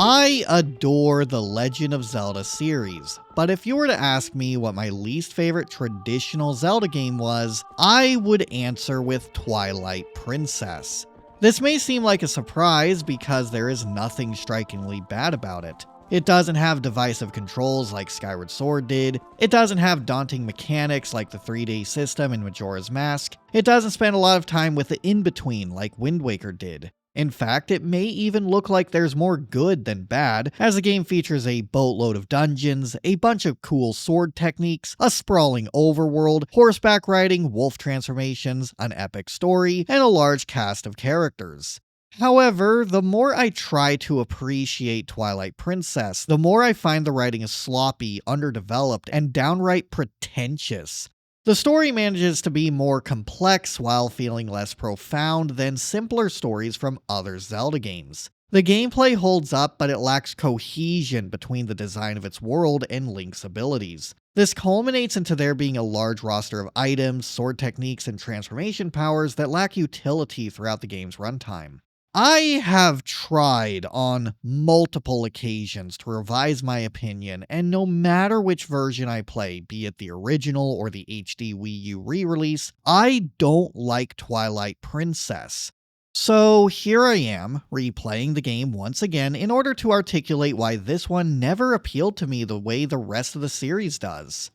I adore the Legend of Zelda series, but if you were to ask me what my least favorite traditional Zelda game was, I would answer with Twilight Princess. This may seem like a surprise because there is nothing strikingly bad about it. It doesn't have divisive controls like Skyward Sword did, it doesn't have daunting mechanics like the 3D system in Majora's Mask, it doesn't spend a lot of time with the in-between like Wind Waker did. In fact, it may even look like there's more good than bad, as the game features a boatload of dungeons, a bunch of cool sword techniques, a sprawling overworld, horseback riding, wolf transformations, an epic story, and a large cast of characters. However, the more I try to appreciate Twilight Princess, the more I find the writing is sloppy, underdeveloped, and downright pretentious. The story manages to be more complex while feeling less profound than simpler stories from other Zelda games. The gameplay holds up, but it lacks cohesion between the design of its world and Link's abilities. This culminates into there being a large roster of items, sword techniques, and transformation powers that lack utility throughout the game's runtime. I have tried on multiple occasions to revise my opinion, and no matter which version I play, be it the original or the HD Wii U re-release, I don't like Twilight Princess. So here I am, replaying the game once again in order to articulate why this one never appealed to me the way the rest of the series does.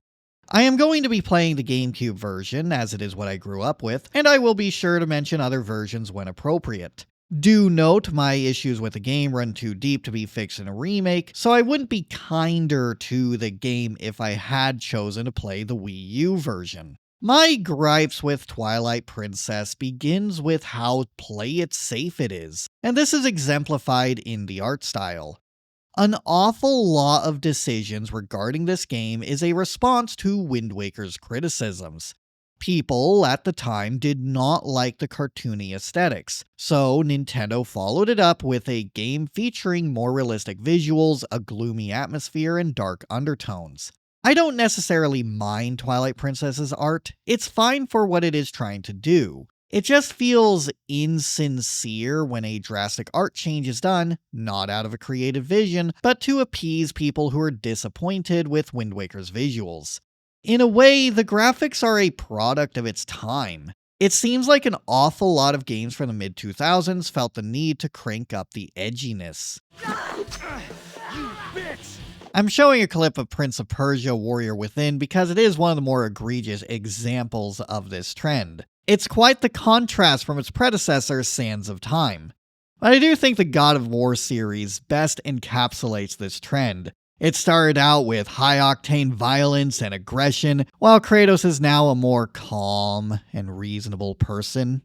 I am going to be playing the GameCube version, as it is what I grew up with, and I will be sure to mention other versions when appropriate. Do note my issues with the game run too deep to be fixed in a remake, so I wouldn't be kinder to the game if I had chosen to play the Wii U version. My gripes with Twilight Princess begins with how play it safe it is, and this is exemplified in the art style. An awful lot of decisions regarding this game is a response to Wind Waker's criticisms. People at the time did not like the cartoony aesthetics, so Nintendo followed it up with a game featuring more realistic visuals, a gloomy atmosphere, and dark undertones. I don't necessarily mind Twilight Princess's art, it's fine for what it is trying to do. It just feels insincere when a drastic art change is done, not out of a creative vision, but to appease people who are disappointed with Wind Waker's visuals. In a way, the graphics are a product of its time. It seems like an awful lot of games from the mid-2000s felt the need to crank up the edginess. You bitch! I'm showing a clip of Prince of Persia: Warrior Within because it is one of the more egregious examples of this trend. It's quite the contrast from its predecessor, Sands of Time. But I do think the God of War series best encapsulates this trend. It started out with high-octane violence and aggression, while Kratos is now a more calm and reasonable person,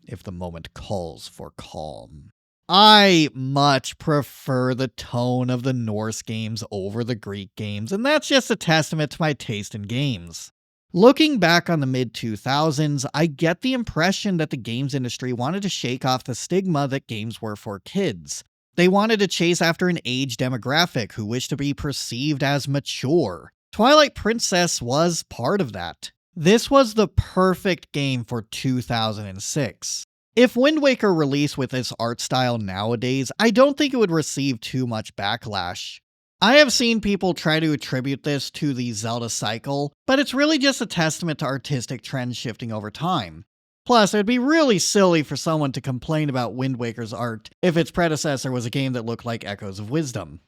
if the moment calls for calm. I much prefer the tone of the Norse games over the Greek games, and that's just a testament to my taste in games. Looking back on the mid-2000s, I get the impression that the games industry wanted to shake off the stigma that games were for kids. They wanted to chase after an age demographic who wished to be perceived as mature. Twilight Princess was part of that. This was the perfect game for 2006. If Wind Waker released with this art style nowadays, I don't think it would receive too much backlash. I have seen people try to attribute this to the Zelda cycle, but it's really just a testament to artistic trends shifting over time. Plus, it'd be really silly for someone to complain about Wind Waker's art if its predecessor was a game that looked like Echoes of Wisdom.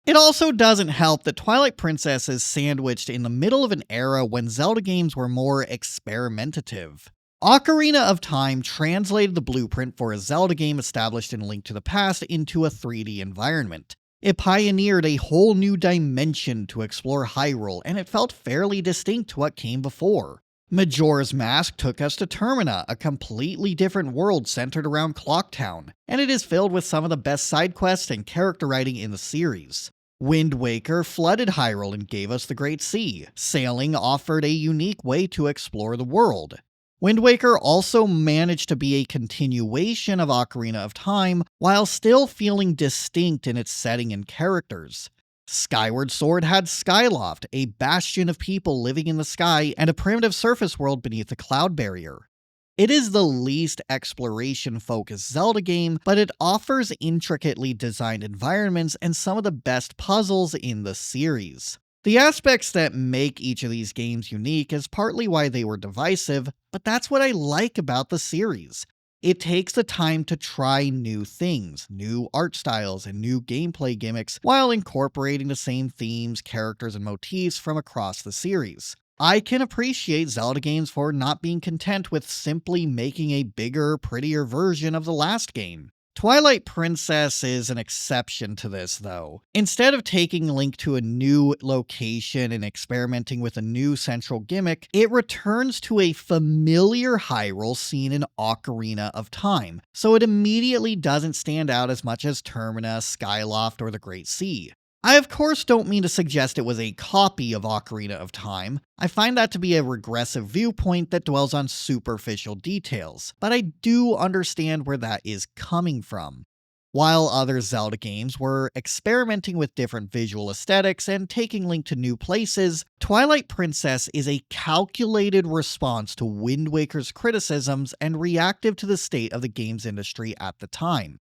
It also doesn't help that Twilight Princess is sandwiched in the middle of an era when Zelda games were more experimentative. Ocarina of Time translated the blueprint for a Zelda game established in Link to the Past into a 3D environment. It pioneered a whole new dimension to explore Hyrule, and it felt fairly distinct to what came before. Majora's Mask took us to Termina, a completely different world centered around Clocktown, and it is filled with some of the best side quests and character writing in the series. Wind Waker flooded Hyrule and gave us the Great Sea. Sailing offered a unique way to explore the world. Wind Waker also managed to be a continuation of Ocarina of Time while still feeling distinct in its setting and characters. Skyward Sword had Skyloft, a bastion of people living in the sky, and a primitive surface world beneath the cloud barrier. It is the least exploration-focused Zelda game, but it offers intricately designed environments and some of the best puzzles in the series. The aspects that make each of these games unique is partly why they were divisive, but that's what I like about the series. It takes the time to try new things, new art styles, and new gameplay gimmicks while incorporating the same themes, characters, and motifs from across the series. I can appreciate Zelda games for not being content with simply making a bigger, prettier version of the last game. Twilight Princess is an exception to this, though. Instead of taking Link to a new location and experimenting with a new central gimmick, it returns to a familiar Hyrule seen in Ocarina of Time, so it immediately doesn't stand out as much as Termina, Skyloft, or the Great Sea. I of course don't mean to suggest it was a copy of Ocarina of Time. I find that to be a regressive viewpoint that dwells on superficial details, but I do understand where that is coming from. While other Zelda games were experimenting with different visual aesthetics and taking Link to new places, Twilight Princess is a calculated response to Wind Waker's criticisms and reactive to the state of the games industry at the time.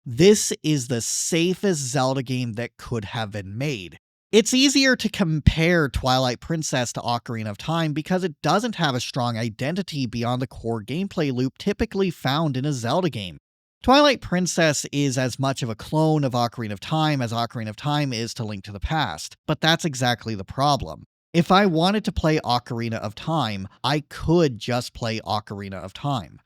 This is the safest Zelda game that could have been made. It's easier to compare Twilight Princess to Ocarina of Time because it doesn't have a strong identity beyond the core gameplay loop typically found in a Zelda game. Twilight Princess is as much of a clone of Ocarina of Time as Ocarina of Time is to Link to the Past, but that's exactly the problem. If I wanted to play Ocarina of Time, I could just play Ocarina of Time.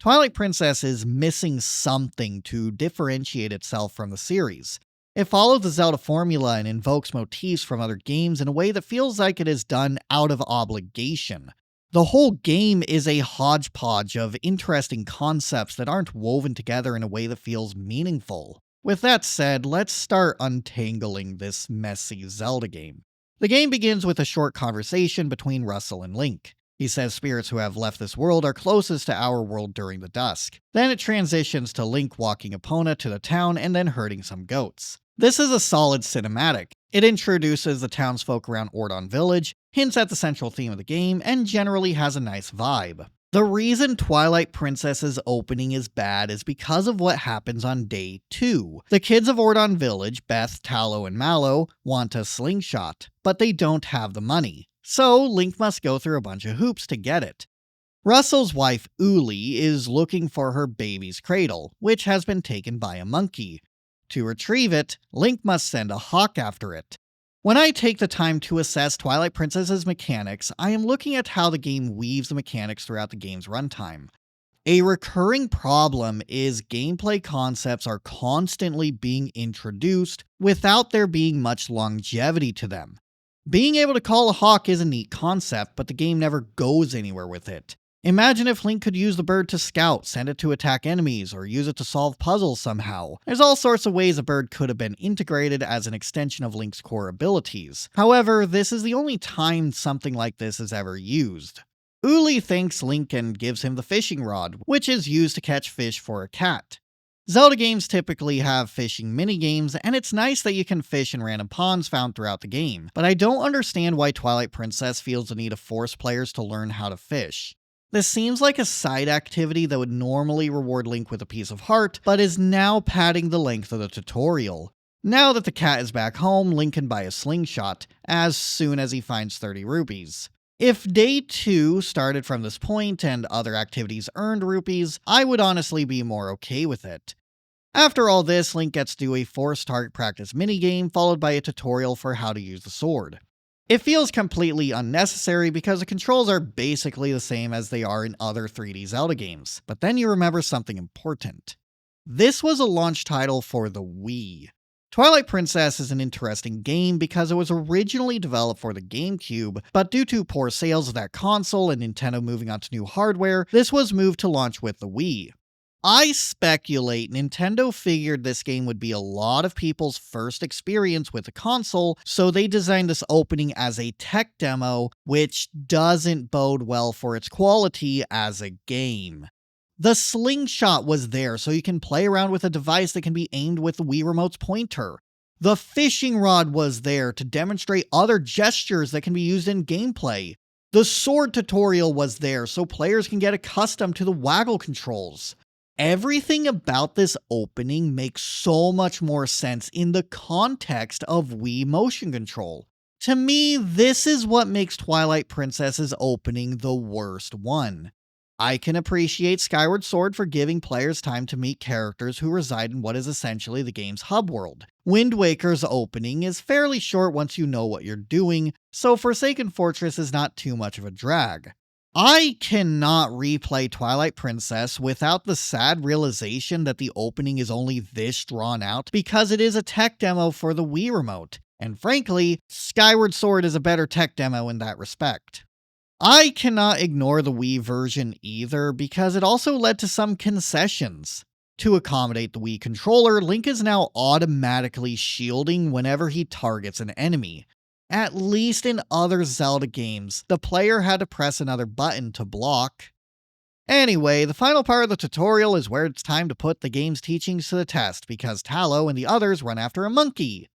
Twilight Princess is missing something to differentiate itself from the series. It follows the Zelda formula and invokes motifs from other games in a way that feels like it is done out of obligation. The whole game is a hodgepodge of interesting concepts that aren't woven together in a way that feels meaningful. With that said, let's start untangling this messy Zelda game. The game begins with a short conversation between Russell and Link. He says spirits who have left this world are closest to our world during the dusk. Then it transitions to Link walking Epona to the town and then herding some goats. This is a solid cinematic. It introduces the townsfolk around Ordon Village, hints at the central theme of the game, and generally has a nice vibe. The reason Twilight Princess's opening is bad is because of what happens on day 2. The kids of Ordon Village, Beth, Tallow, and Mallow, want a slingshot, but they don't have the money. So Link must go through a bunch of hoops to get it. Russell's wife, Uli, is looking for her baby's cradle, which has been taken by a monkey. To retrieve it, Link must send a hawk after it. When I take the time to assess Twilight Princess's mechanics, I am looking at how the game weaves the mechanics throughout the game's runtime. A recurring problem is gameplay concepts are constantly being introduced without there being much longevity to them. Being able to call a hawk is a neat concept, but the game never goes anywhere with it. Imagine if Link could use the bird to scout, send it to attack enemies, or use it to solve puzzles somehow. There's all sorts of ways a bird could have been integrated as an extension of Link's core abilities. However, this is the only time something like this is ever used. Uli thanks Link and gives him the fishing rod, which is used to catch fish for a cat. Zelda games typically have fishing minigames, and it's nice that you can fish in random ponds found throughout the game, but I don't understand why Twilight Princess feels the need to force players to learn how to fish. This seems like a side activity that would normally reward Link with a piece of heart, but is now padding the length of the tutorial. Now that the cat is back home, Link can buy a slingshot, as soon as he finds 30 rupees. If day 2 started from this point and other activities earned rupees, I would honestly be more okay with it. After all this, Link gets to do a forced target practice minigame followed by a tutorial for how to use the sword. It feels completely unnecessary because the controls are basically the same as they are in other 3D Zelda games, but then you remember something important. This was a launch title for the Wii. Twilight Princess is an interesting game because it was originally developed for the GameCube, but due to poor sales of that console and Nintendo moving on to new hardware, this was moved to launch with the Wii. I speculate Nintendo figured this game would be a lot of people's first experience with the console, so they designed this opening as a tech demo, which doesn't bode well for its quality as a game. The slingshot was there so you can play around with a device that can be aimed with the Wii Remote's pointer. The fishing rod was there to demonstrate other gestures that can be used in gameplay. The sword tutorial was there so players can get accustomed to the waggle controls. Everything about this opening makes so much more sense in the context of Wii motion control. To me, this is what makes Twilight Princess's opening the worst one. I can appreciate Skyward Sword for giving players time to meet characters who reside in what is essentially the game's hub world. Wind Waker's opening is fairly short once you know what you're doing, so Forsaken Fortress is not too much of a drag. I cannot replay Twilight Princess without the sad realization that the opening is only this drawn out because it is a tech demo for the Wii Remote, and frankly, Skyward Sword is a better tech demo in that respect. I cannot ignore the Wii version either because it also led to some concessions. To accommodate the Wii controller, Link is now automatically shielding whenever he targets an enemy. At least in other Zelda games, the player had to press another button to block. Anyway, the final part of the tutorial is where it's time to put the game's teachings to the test because Tallow and the others run after a monkey.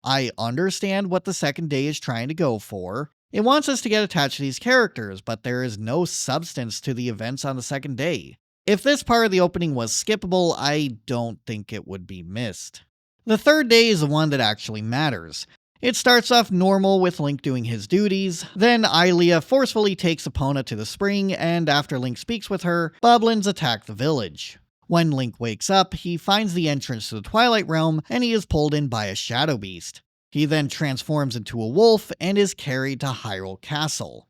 I understand what the second day is trying to go for. It wants us to get attached to these characters, but there is no substance to the events on the second day. If this part of the opening was skippable, I don't think it would be missed. The third day is the one that actually matters. It starts off normal with Link doing his duties, then Ilia forcefully takes Epona to the spring, and after Link speaks with her, Boblins attack the village. When Link wakes up, he finds the entrance to the Twilight Realm, and he is pulled in by a shadow beast. He then transforms into a wolf and is carried to Hyrule Castle.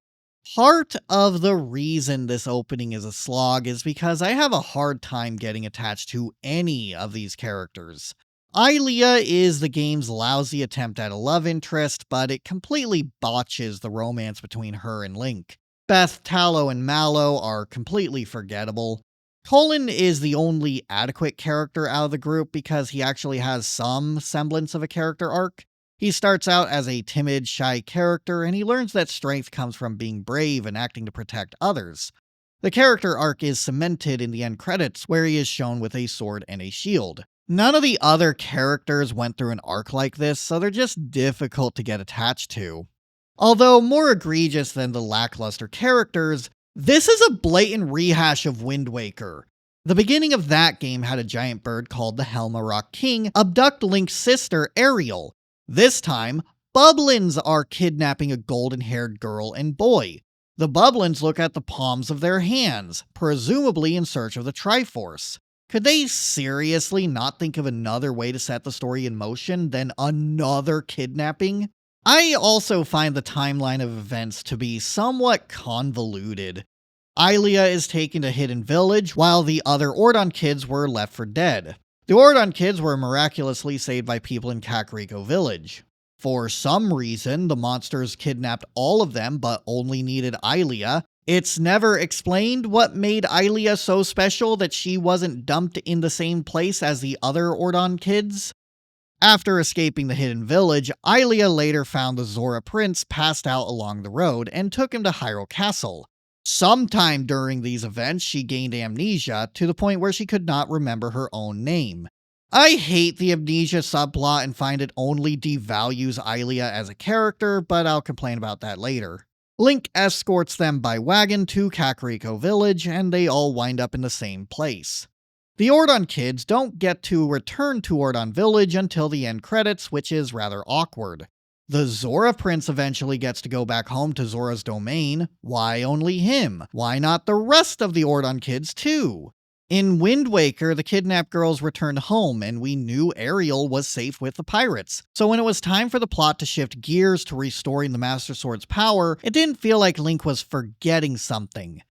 Part of the reason this opening is a slog is because I have a hard time getting attached to any of these characters. Ilia is the game's lousy attempt at a love interest, but it completely botches the romance between her and Link. Beth, Tallow, and Mallow are completely forgettable. Colin is the only adequate character out of the group because he actually has some semblance of a character arc. He starts out as a timid, shy character, and he learns that strength comes from being brave and acting to protect others. The character arc is cemented in the end credits, where he is shown with a sword and a shield. None of the other characters went through an arc like this, so they're just difficult to get attached to. Although more egregious than the lackluster characters, this is a blatant rehash of Wind Waker. The beginning of that game had a giant bird called the Helma Rock King abduct Link's sister, Ariel. This time, Boblins are kidnapping a golden-haired girl and boy. The Boblins look at the palms of their hands, presumably in search of the Triforce. Could they seriously not think of another way to set the story in motion than another kidnapping? I also find the timeline of events to be somewhat convoluted. Ilia is taken to Hidden Village, while the other Ordon kids were left for dead. The Ordon kids were miraculously saved by people in Kakariko Village. For some reason, the monsters kidnapped all of them but only needed Ilia. It's never explained what made Ilia so special that she wasn't dumped in the same place as the other Ordon kids. After escaping the Hidden Village, Ilia later found the Zora Prince passed out along the road and took him to Hyrule Castle. Sometime during these events, she gained amnesia to the point where she could not remember her own name. I hate the amnesia subplot and find it only devalues Ilia as a character, but I'll complain about that later. Link escorts them by wagon to Kakariko Village, and they all wind up in the same place. The Ordon kids don't get to return to Ordon Village until the end credits, which is rather awkward. The Zora Prince eventually gets to go back home to Zora's domain. Why only him? Why not the rest of the Ordon kids too? In Wind Waker, the kidnapped girls returned home and we knew Ariel was safe with the pirates. So when it was time for the plot to shift gears to restoring the Master Sword's power, it didn't feel like Link was forgetting something.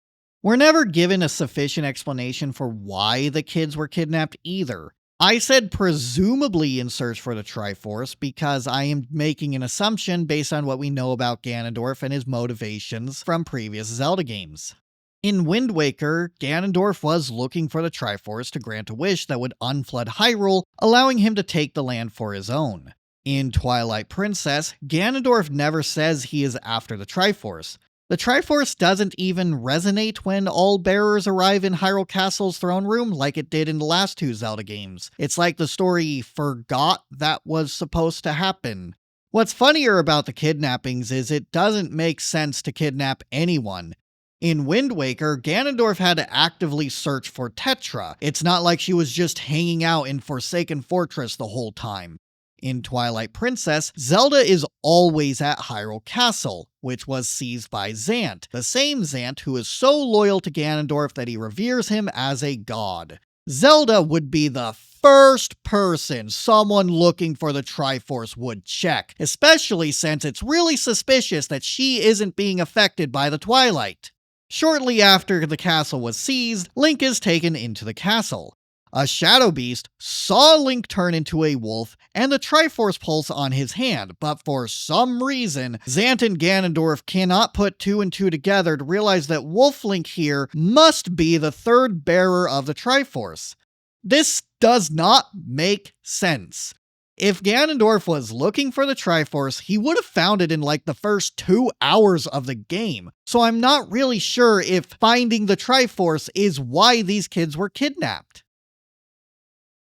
We're never given a sufficient explanation for why the kids were kidnapped either. I said presumably in search for the Triforce because I am making an assumption based on what we know about Ganondorf and his motivations from previous Zelda games. In Wind Waker, Ganondorf was looking for the Triforce to grant a wish that would unflood Hyrule, allowing him to take the land for his own. In Twilight Princess, Ganondorf never says he is after the Triforce. The Triforce doesn't even resonate when all bearers arrive in Hyrule Castle's throne room like it did in the last two Zelda games. It's like the story forgot that was supposed to happen. What's funnier about the kidnappings is it doesn't make sense to kidnap anyone. In Wind Waker, Ganondorf had to actively search for Tetra. It's not like she was just hanging out in Forsaken Fortress the whole time. In Twilight Princess, Zelda is always at Hyrule Castle, which was seized by Zant, the same Zant who is so loyal to Ganondorf that he reveres him as a god. Zelda would be the first person someone looking for the Triforce would check, especially since it's really suspicious that she isn't being affected by the Twilight. Shortly after the castle was seized, Link is taken into the castle. A shadow beast saw Link turn into a wolf and the Triforce pulse on his hand, but for some reason, Zant and Ganondorf cannot put two and two together to realize that Wolf Link here must be the third bearer of the Triforce. This does not make sense. If Ganondorf was looking for the Triforce, he would have found it in like the first 2 hours of the game, so I'm not really sure if finding the Triforce is why these kids were kidnapped.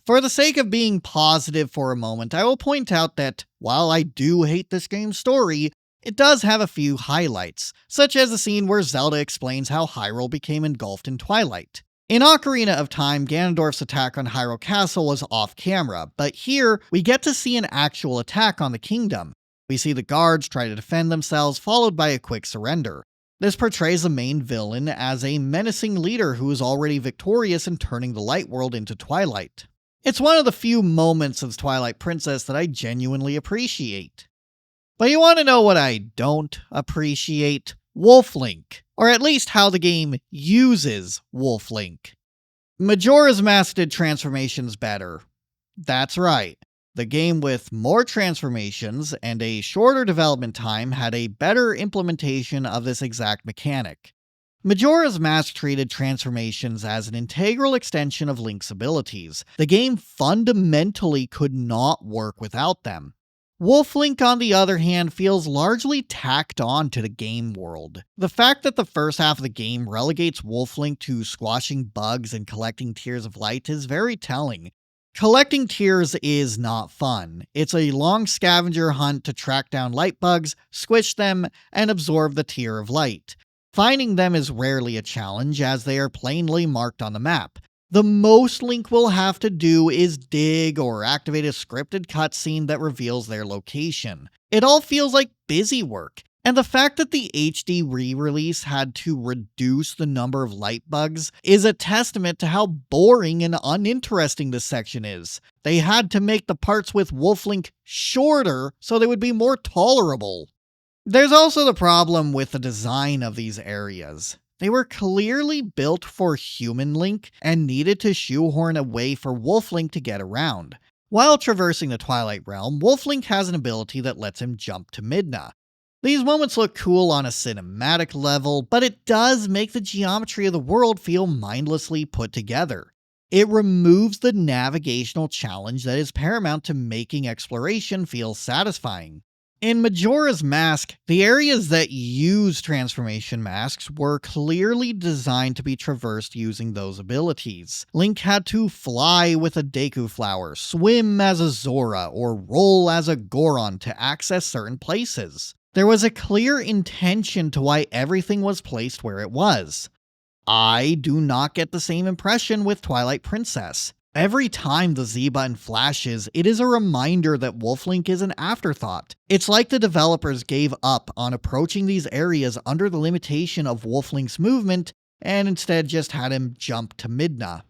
For the sake of being positive for a moment, I will point out that, while I do hate this game's story, it does have a few highlights, such as the scene where Zelda explains how Hyrule became engulfed in Twilight. In Ocarina of Time, Ganondorf's attack on Hyrule Castle was off-camera, but here, we get to see an actual attack on the kingdom. We see the guards try to defend themselves, followed by a quick surrender. This portrays the main villain as a menacing leader who is already victorious in turning the Light World into Twilight. It's one of the few moments of Twilight Princess that I genuinely appreciate. But you want to know what I don't appreciate? Wolf Link, or at least how the game uses Wolf Link. Majora's Mask did transformations better. That's right. The game with more transformations and a shorter development time had a better implementation of this exact mechanic. Majora's Mask treated transformations as an integral extension of Link's abilities. The game fundamentally could not work without them. Wolf Link, on the other hand, feels largely tacked on to the game world. The fact that the first half of the game relegates Wolf Link to squashing bugs and collecting Tears of Light is very telling. Collecting tears is not fun. It's a long scavenger hunt to track down light bugs, squish them, and absorb the Tear of Light. Finding them is rarely a challenge, as they are plainly marked on the map. The most Link will have to do is dig or activate a scripted cutscene that reveals their location. It all feels like busy work, and the fact that the HD re-release had to reduce the number of light bugs is a testament to how boring and uninteresting this section is. They had to make the parts with Wolf Link shorter so they would be more tolerable. There's also the problem with the design of these areas. They were clearly built for human Link and needed to shoehorn a way for Wolf Link to get around. While traversing the Twilight Realm, Wolf Link has an ability that lets him jump to Midna. These moments look cool on a cinematic level, but it does make the geometry of the world feel mindlessly put together. It removes the navigational challenge that is paramount to making exploration feel satisfying. In Majora's Mask, the areas that use transformation masks were clearly designed to be traversed using those abilities. Link had to fly with a Deku Flower, swim as a Zora, or roll as a Goron to access certain places. There was a clear intention to why everything was placed where it was. I do not get the same impression with Twilight Princess. Every time the Z button flashes, it is a reminder that Wolf Link is an afterthought. It's like the developers gave up on approaching these areas under the limitation of Wolf Link's movement and instead just had him jump to Midna.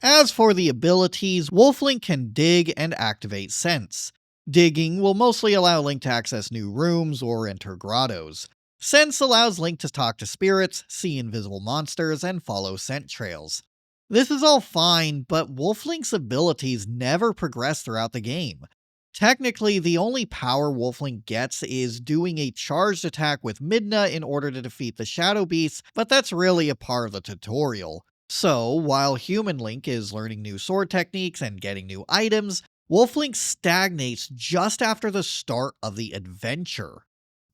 As for the abilities, Wolf Link can dig and activate Sense. Digging will mostly allow Link to access new rooms or enter grottos. Sense allows Link to talk to spirits, see invisible monsters, and follow scent trails. This is all fine, but Wolf Link's abilities never progress throughout the game. Technically, the only power Wolf Link gets is doing a charged attack with Midna in order to defeat the Shadow Beasts, but that's really a part of the tutorial. So, while Human Link is learning new sword techniques and getting new items, Wolf Link stagnates just after the start of the adventure.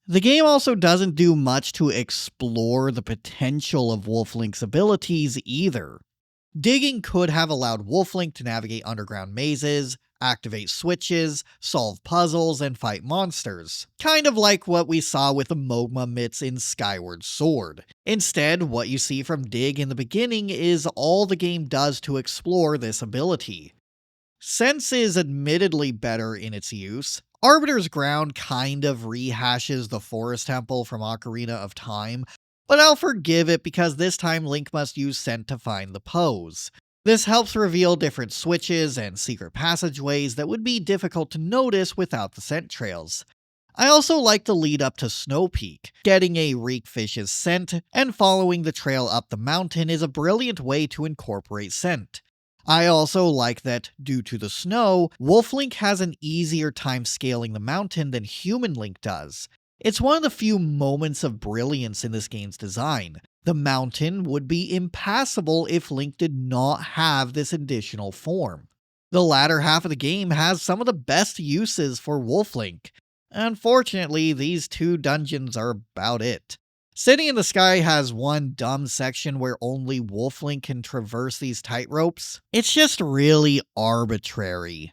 The game also doesn't do much to explore the potential of Wolf Link's abilities either. Digging could have allowed Wolf Link to navigate underground mazes, activate switches, solve puzzles, and fight monsters. Kind of like what we saw with the Mogma Mitts in Skyward Sword. Instead, what you see from Dig in the beginning is all the game does to explore this ability. Sense is admittedly better in its use. Arbiter's Ground kind of rehashes the Forest Temple from Ocarina of Time, but I'll forgive it because this time Link must use Scent to find the pose. This helps reveal different switches and secret passageways that would be difficult to notice without the scent trails. I also like the lead up to Snow Peak. Getting a Reekfish's scent and following the trail up the mountain is a brilliant way to incorporate scent. I also like that, due to the snow, Wolf Link has an easier time scaling the mountain than Human Link does. It's one of the few moments of brilliance in this game's design. The mountain would be impassable if Link did not have this additional form. The latter half of the game has some of the best uses for Wolf Link. Unfortunately, these 2 dungeons are about it. City in the Sky has one dumb section where only Wolf Link can traverse these tightropes. It's just really arbitrary.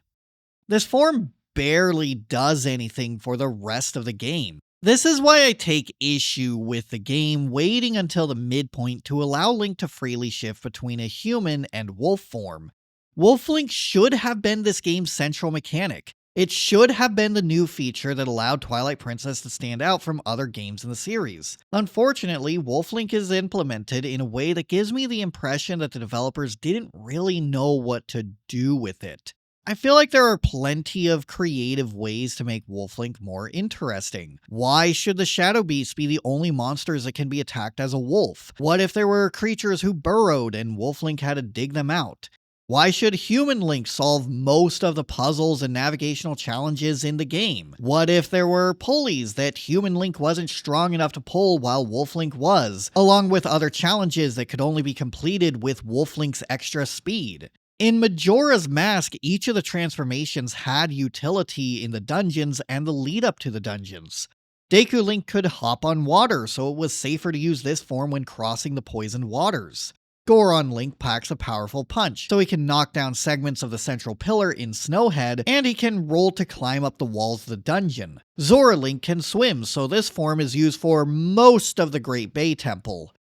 This form barely does anything for the rest of the game. This is why I take issue with the game waiting until the midpoint to allow Link to freely shift between a human and wolf form. Wolf Link should have been this game's central mechanic. It should have been the new feature that allowed Twilight Princess to stand out from other games in the series. Unfortunately, Wolf Link is implemented in a way that gives me the impression that the developers didn't really know what to do with it. I feel like there are plenty of creative ways to make Wolf Link more interesting. Why should the Shadow Beasts be the only monsters that can be attacked as a wolf? What if there were creatures who burrowed and Wolf Link had to dig them out? Why should Human Link solve most of the puzzles and navigational challenges in the game? What if there were pulleys that Human Link wasn't strong enough to pull while Wolf Link was, along with other challenges that could only be completed with Wolf Link's extra speed? In Majora's Mask, each of the transformations had utility in the dungeons and the lead up to the dungeons. Deku Link could hop on water, so it was safer to use this form when crossing the poisoned waters. Goron Link packs a powerful punch, so he can knock down segments of the central pillar in Snowhead, and he can roll to climb up the walls of the dungeon. Zora Link can swim, so this form is used for most of the Great Bay Temple.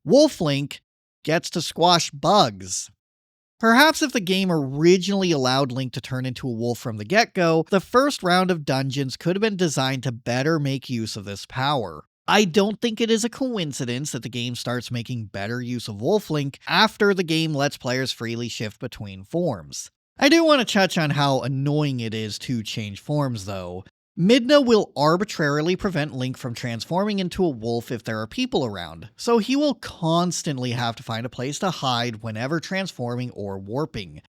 Wolf Link gets to squash bugs. Perhaps if the game originally allowed Link to turn into a wolf from the get-go, the first round of dungeons could have been designed to better make use of this power. I don't think it is a coincidence that the game starts making better use of Wolf Link after the game lets players freely shift between forms. I do want to touch on how annoying it is to change forms though. Midna will arbitrarily prevent Link from transforming into a wolf if there are people around, so he will constantly have to find a place to hide whenever transforming or warping.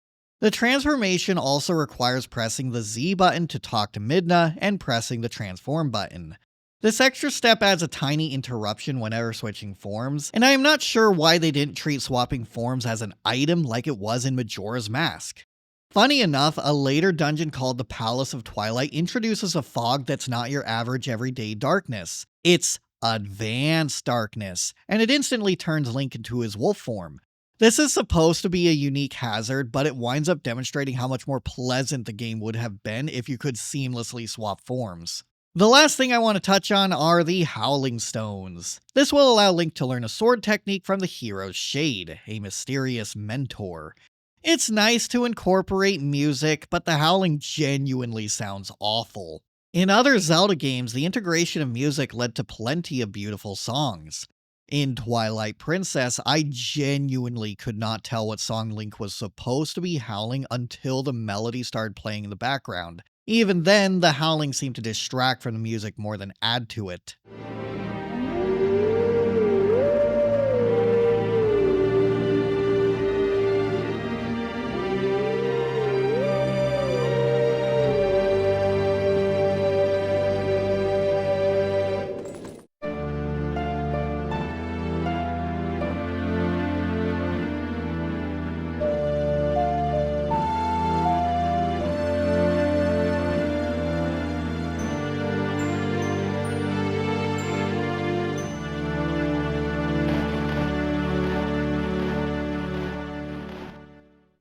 The transformation also requires pressing the Z button to talk to Midna and pressing the transform button. This extra step adds a tiny interruption whenever switching forms, and I am not sure why they didn't treat swapping forms as an item like it was in Majora's Mask. Funny enough, a later dungeon called the Palace of Twilight introduces a fog that's not your average everyday darkness. It's advanced darkness, and it instantly turns Link into his wolf form. This is supposed to be a unique hazard, but it winds up demonstrating how much more pleasant the game would have been if you could seamlessly swap forms. The last thing I want to touch on are the Howling Stones. This will allow Link to learn a sword technique from the hero's shade, a mysterious mentor. It's nice to incorporate music, but the howling genuinely sounds awful. In other Zelda games, the integration of music led to plenty of beautiful songs. In Twilight Princess, I genuinely could not tell what song Link was supposed to be howling until the melody started playing in the background. Even then, the howling seemed to distract from the music more than add to it.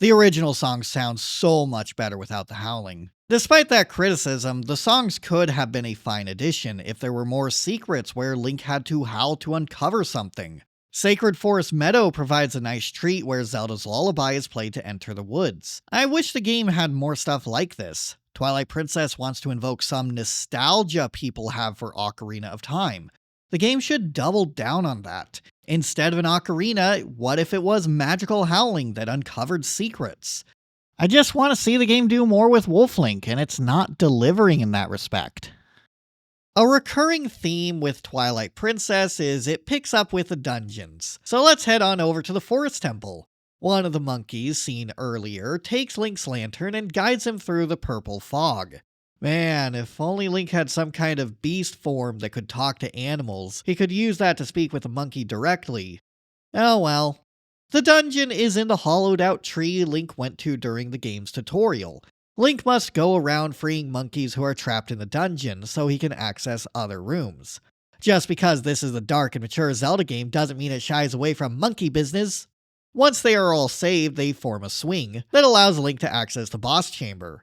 The original songs sound so much better without the howling. Despite that criticism, the songs could have been a fine addition if there were more secrets where Link had to howl to uncover something. Sacred Forest Meadow provides a nice treat where Zelda's lullaby is played to enter the woods. I wish the game had more stuff like this. Twilight Princess wants to invoke some nostalgia people have for Ocarina of Time. The game should double down on that. Instead of an ocarina, what if it was magical howling that uncovered secrets? I just want to see the game do more with Wolf Link, and it's not delivering in that respect. A recurring theme with Twilight Princess is it picks up with the dungeons. So let's head on over to the Forest Temple. One of the monkeys seen earlier takes Link's lantern and guides him through the purple fog. Man, if only Link had some kind of beast form that could talk to animals, he could use that to speak with the monkey directly. Oh well. The dungeon is in the hollowed out tree Link went to during the game's tutorial. Link must go around freeing monkeys who are trapped in the dungeon so he can access other rooms. Just because this is a dark and mature Zelda game doesn't mean it shies away from monkey business. Once they are all saved, they form a swing that allows Link to access the boss chamber.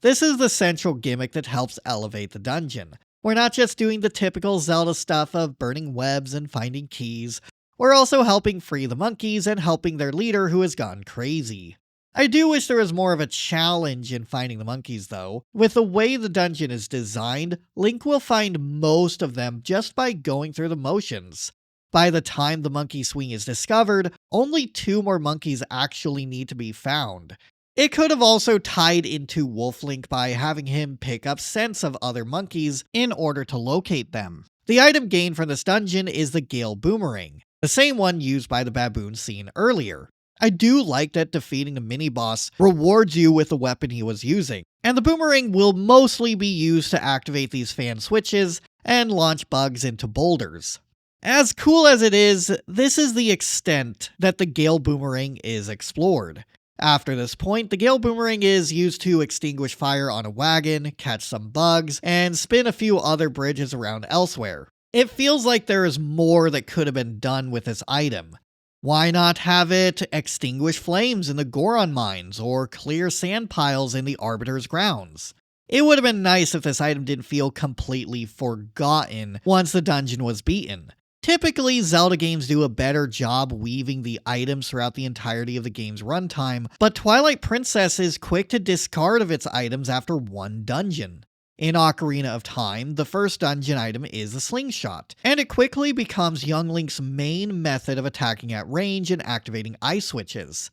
This is the central gimmick that helps elevate the dungeon. We're not just doing the typical Zelda stuff of burning webs and finding keys. We're also helping free the monkeys and helping their leader who has gone crazy. I do wish there was more of a challenge in finding the monkeys though. With the way the dungeon is designed, Link will find most of them just by going through the motions. By the time the monkey swing is discovered, only 2 more monkeys actually need to be found. It could have also tied into Wolf Link by having him pick up scents of other monkeys in order to locate them. The item gained from this dungeon is the Gale Boomerang, the same one used by the baboon seen earlier. I do like that defeating the mini-boss rewards you with the weapon he was using, and the boomerang will mostly be used to activate these fan switches and launch bugs into boulders. As cool as it is, this is the extent that the Gale Boomerang is explored. After this point, the Gale Boomerang is used to extinguish fire on a wagon, catch some bugs, and spin a few other bridges around elsewhere. It feels like there is more that could have been done with this item. Why not have it extinguish flames in the Goron Mines or clear sand piles in the Arbiter's grounds? It would have been nice if this item didn't feel completely forgotten once the dungeon was beaten. Typically, Zelda games do a better job weaving the items throughout the entirety of the game's runtime, but Twilight Princess is quick to discard of its items after one dungeon. In Ocarina of Time, the first dungeon item is the slingshot, and it quickly becomes young Link's main method of attacking at range and activating ice switches.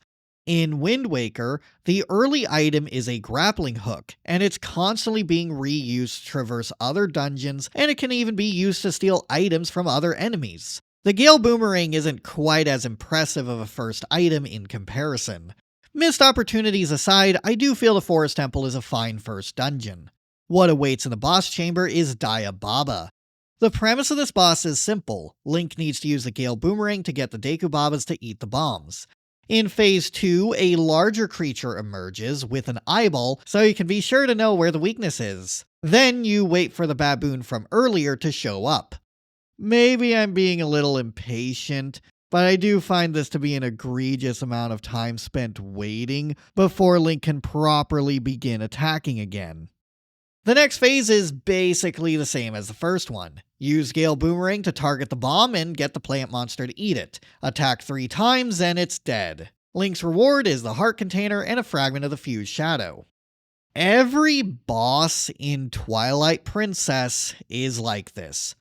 In Wind Waker, the early item is a grappling hook, and it's constantly being reused to traverse other dungeons, and it can even be used to steal items from other enemies. The Gale Boomerang isn't quite as impressive of a first item in comparison. Missed opportunities aside, I do feel the Forest Temple is a fine first dungeon. What awaits in the boss chamber is Daya Baba. The premise of this boss is simple. Link needs to use the Gale Boomerang to get the Deku Babas to eat the bombs. In Phase 2, a larger creature emerges with an eyeball, so you can be sure to know where the weakness is. Then you wait for the baboon from earlier to show up. Maybe I'm being a little impatient, but I do find this to be an egregious amount of time spent waiting before Link can properly begin attacking again. The next phase is basically the same as the first one. Use Gale Boomerang to target the bomb and get the plant monster to eat it. Attack 3 times and it's dead. Link's reward is the heart container and a fragment of the fused shadow. Every boss in Twilight Princess is like this.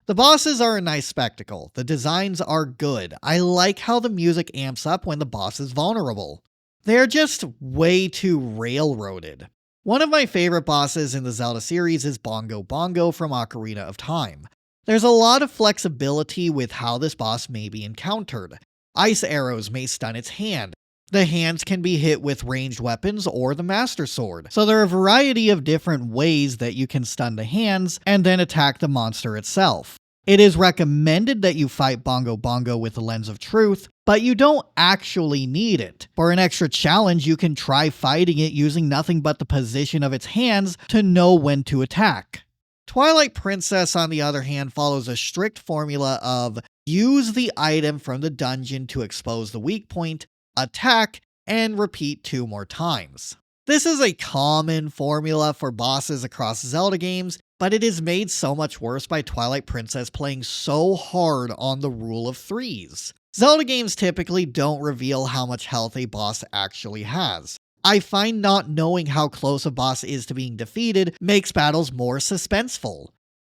The bosses are a nice spectacle. The designs are good. I like how the music amps up when the boss is vulnerable. They're just way too railroaded. One of my favorite bosses in the Zelda series is Bongo Bongo from Ocarina of Time. There's a lot of flexibility with how this boss may be encountered. Ice arrows may stun its hand. The hands can be hit with ranged weapons or the Master Sword, so there are a variety of different ways that you can stun the hands and then attack the monster itself. It is recommended that you fight Bongo Bongo with the Lens of Truth, but you don't actually need it. For an extra challenge, you can try fighting it using nothing but the position of its hands to know when to attack. Twilight Princess, on the other hand, follows a strict formula of use the item from the dungeon to expose the weak point, attack, and repeat 2 more times. This is a common formula for bosses across Zelda games, but it is made so much worse by Twilight Princess playing so hard on the rule of threes. Zelda games typically don't reveal how much health a boss actually has. I find not knowing how close a boss is to being defeated makes battles more suspenseful.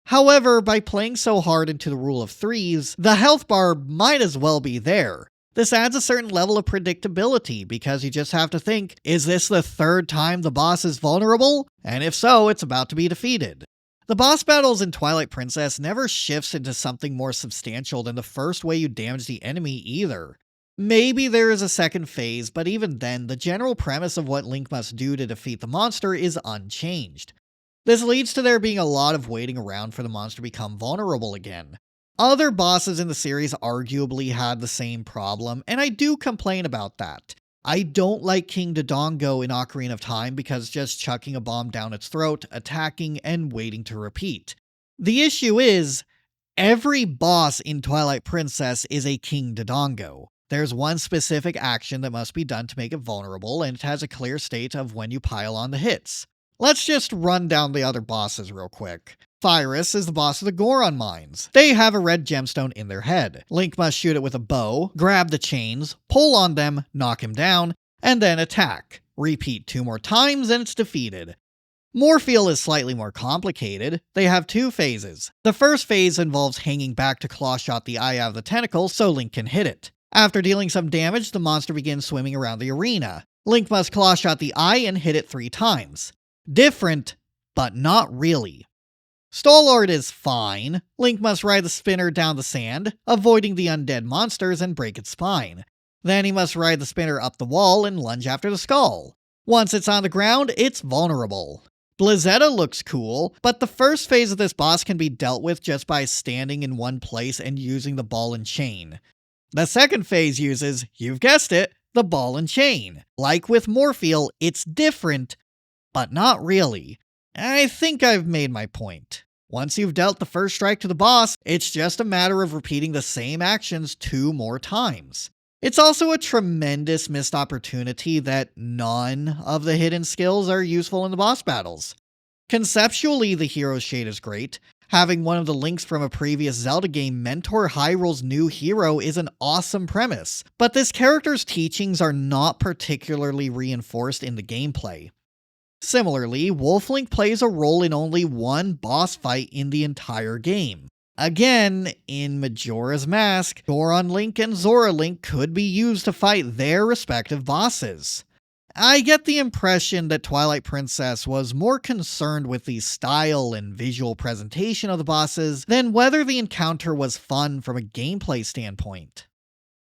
However, by playing so hard into the rule of threes, the health bar might as well be there. This adds a certain level of predictability because you just have to think, is this the 3rd time the boss is vulnerable? And if so, it's about to be defeated. The boss battles in Twilight Princess never shifts into something more substantial than the first way you damage the enemy either. Maybe there is a second phase, but even then, the general premise of what Link must do to defeat the monster is unchanged. This leads to there being a lot of waiting around for the monster to become vulnerable again. Other bosses in the series arguably had the same problem, and I do complain about that. I don't like King Dodongo in Ocarina of Time because just chucking a bomb down its throat, attacking, and waiting to repeat. The issue is, every boss in Twilight Princess is a King Dodongo. There's one specific action that must be done to make it vulnerable, and it has a clear state of when you pile on the hits. Let's just run down the other bosses real quick. Pyrus is the boss of the Goron Mines. They have a red gemstone in their head. Link must shoot it with a bow, grab the chains, pull on them, knock him down, and then attack. Repeat 2 more times and it's defeated. Morpheal is slightly more complicated. They have 2 phases. The first phase involves hanging back to claw shot the eye out of the tentacle so Link can hit it. After dealing some damage, the monster begins swimming around the arena. Link must claw shot the eye and hit it 3 times. Different, but not really. Stalord is fine. Link must ride the spinner down the sand, avoiding the undead monsters and break its spine. Then he must ride the spinner up the wall and lunge after the skull. Once it's on the ground, it's vulnerable. Blizzetta looks cool, but the first phase of this boss can be dealt with just by standing in one place and using the ball and chain. The second phase uses, you've guessed it, the ball and chain. Like with Morpheal, it's different, but not really. I think I've made my point. Once you've dealt the first strike to the boss, it's just a matter of repeating the same actions 2 more times. It's also a tremendous missed opportunity that none of the hidden skills are useful in the boss battles. Conceptually, the hero shade is great. Having one of the links from a previous Zelda game mentor Hyrule's new hero is an awesome premise, but this character's teachings are not particularly reinforced in the gameplay. Similarly, Wolf Link plays a role in only one boss fight in the entire game. Again, in Majora's Mask, Goron Link and Zora Link could be used to fight their respective bosses. I get the impression that Twilight Princess was more concerned with the style and visual presentation of the bosses than whether the encounter was fun from a gameplay standpoint.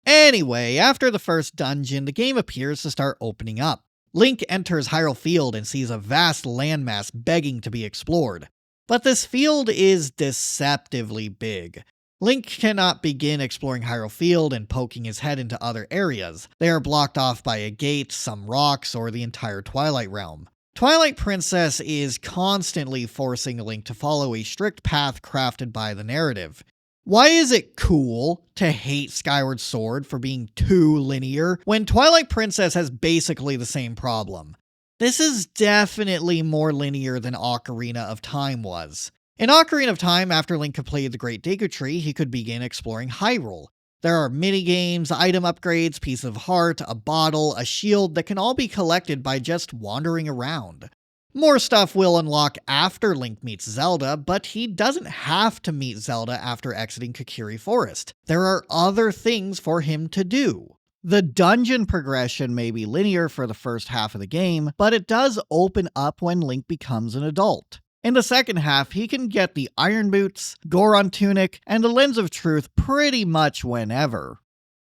Anyway, after the first dungeon, the game appears to start opening up. Link enters Hyrule Field and sees a vast landmass begging to be explored. But this field is deceptively big. Link cannot begin exploring Hyrule Field and poking his head into other areas. They are blocked off by a gate, some rocks, or the entire Twilight Realm. Twilight Princess is constantly forcing Link to follow a strict path crafted by the narrative. Why is it cool to hate Skyward Sword for being too linear when Twilight Princess has basically the same problem? This is definitely more linear than Ocarina of Time was. In Ocarina of Time, after Link completed the Great Deku Tree, he could begin exploring Hyrule. There are minigames, item upgrades, pieces of heart, a bottle, a shield that can all be collected by just wandering around. More stuff will unlock after Link meets Zelda, but he doesn't have to meet Zelda after exiting Kokiri Forest. There are other things for him to do. The dungeon progression may be linear for the first half of the game, but it does open up when Link becomes an adult. In the second half, he can get the Iron Boots, Goron Tunic, and the Lens of Truth pretty much whenever.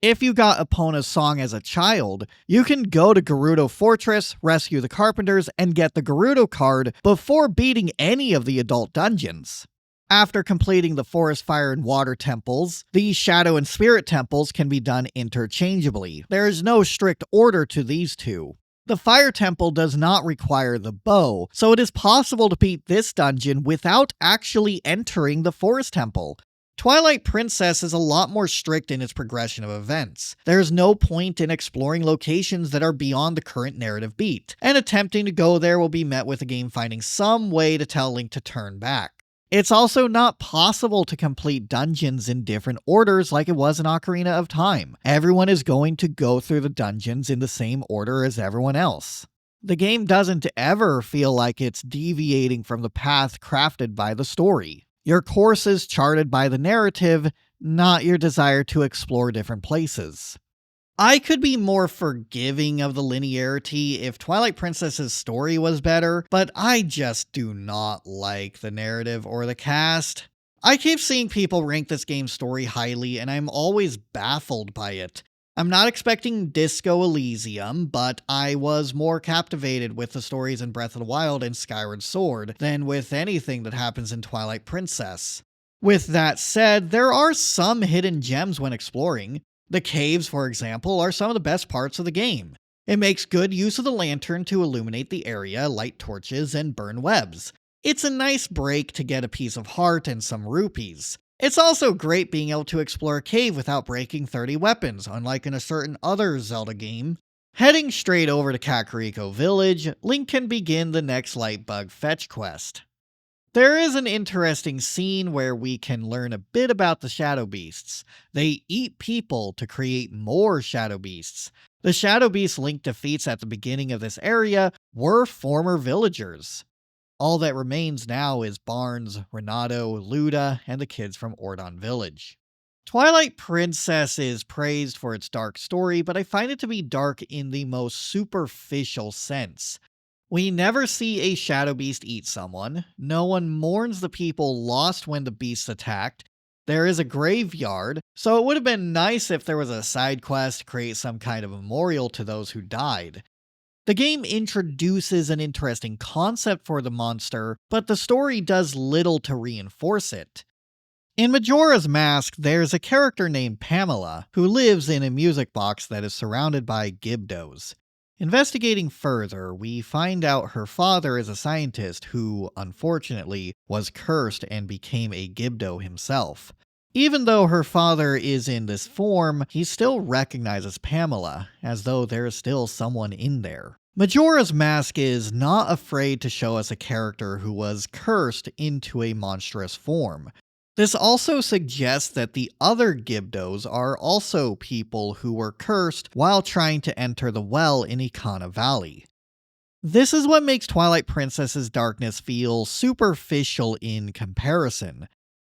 If you got Epona's song as a child, you can go to Gerudo Fortress, rescue the Carpenters, and get the Gerudo card before beating any of the adult dungeons. After completing the Forest, Fire, and Water temples, the Shadow and Spirit temples can be done interchangeably. There is no strict order to these two. The Fire Temple does not require the bow, so it is possible to beat this dungeon without actually entering the Forest Temple. Twilight Princess is a lot more strict in its progression of events. There's no point in exploring locations that are beyond the current narrative beat, and attempting to go there will be met with the game finding some way to tell Link to turn back. It's also not possible to complete dungeons in different orders like it was in Ocarina of Time. Everyone is going to go through the dungeons in the same order as everyone else. The game doesn't ever feel like it's deviating from the path crafted by the story. Your course is charted by the narrative, not your desire to explore different places. I could be more forgiving of the linearity if Twilight Princess's story was better, but I just do not like the narrative or the cast. I keep seeing people rank this game's story highly, and I'm always baffled by it. I'm not expecting Disco Elysium, but I was more captivated with the stories in Breath of the Wild and Skyward Sword than with anything that happens in Twilight Princess. With that said, there are some hidden gems when exploring. The caves, for example, are some of the best parts of the game. It makes good use of the lantern to illuminate the area, light torches, and burn webs. It's a nice break to get a piece of heart and some rupees. It's also great being able to explore a cave without breaking 30 weapons, unlike in a certain other Zelda game. Heading straight over to Kakariko Village, Link can begin the next Lightbug fetch quest. There is an interesting scene where we can learn a bit about the Shadow Beasts. They eat people to create more Shadow Beasts. The Shadow Beasts Link defeats at the beginning of this area were former villagers. All that remains now is Barnes, Renato, Luda, and the kids from Ordon Village. Twilight Princess is praised for its dark story, but I find it to be dark in the most superficial sense. We never see a Shadow Beast eat someone, no one mourns the people lost when the beasts attacked, there is a graveyard, so it would have been nice if there was a side quest to create some kind of memorial to those who died. The game introduces an interesting concept for the monster, but the story does little to reinforce it. In Majora's Mask, there's a character named Pamela, who lives in a music box that is surrounded by Gibdos. Investigating further, we find out her father is a scientist who, unfortunately, was cursed and became a Gibdo himself. Even though her father is in this form, he still recognizes Pamela, as though there is still someone in there. Majora's Mask is not afraid to show us a character who was cursed into a monstrous form. This also suggests that the other Gibdos are also people who were cursed while trying to enter the well in Ikana Valley. This is what makes Twilight Princess's darkness feel superficial in comparison.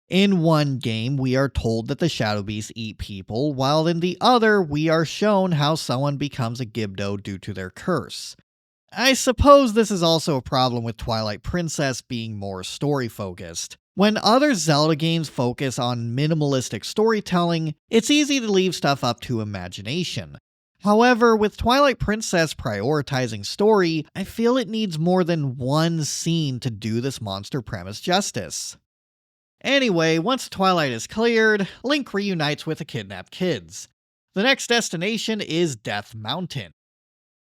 In one game, we are told that the Shadow Beasts eat people, while in the other, we are shown how someone becomes a Gibdo due to their curse. I suppose this is also a problem with Twilight Princess being more story-focused. When other Zelda games focus on minimalistic storytelling, it's easy to leave stuff up to imagination. However, with Twilight Princess prioritizing story, I feel it needs more than one scene to do this monster premise justice. Anyway, once Twilight is cleared, Link reunites with the kidnapped kids. The next destination is Death Mountain.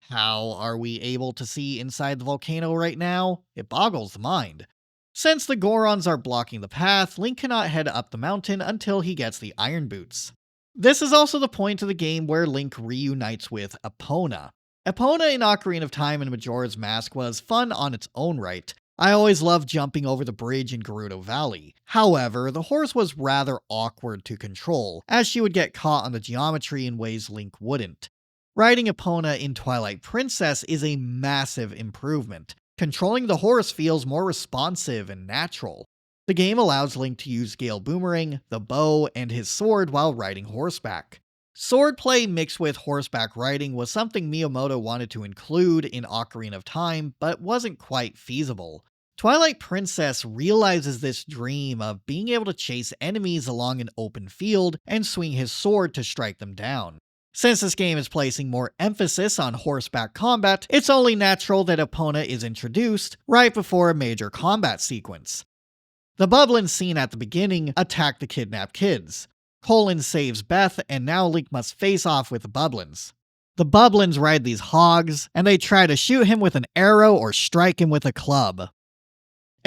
How are we able to see inside the volcano right now? It boggles the mind. Since the Gorons are blocking the path, Link cannot head up the mountain until he gets the Iron Boots. This is also the point of the game where Link reunites with Epona. Epona in Ocarina of Time and Majora's Mask was fun on its own right. I always loved jumping over the bridge in Gerudo Valley. However, the horse was rather awkward to control, as she would get caught on the geometry in ways Link wouldn't. Riding Epona in Twilight Princess is a massive improvement. Controlling the horse feels more responsive and natural. The game allows Link to use Gale Boomerang, the bow, and his sword while riding horseback. Swordplay mixed with horseback riding was something Miyamoto wanted to include in Ocarina of Time, but wasn't quite feasible. Twilight Princess realizes this dream of being able to chase enemies along an open field and swing his sword to strike them down. Since this game is placing more emphasis on horseback combat, it's only natural that Epona is introduced right before a major combat sequence. The Bublins seen at the beginning attack the kidnapped kids. Colin saves Beth, and now Link must face off with the Bublins. The Bublins ride these hogs, and they try to shoot him with an arrow or strike him with a club.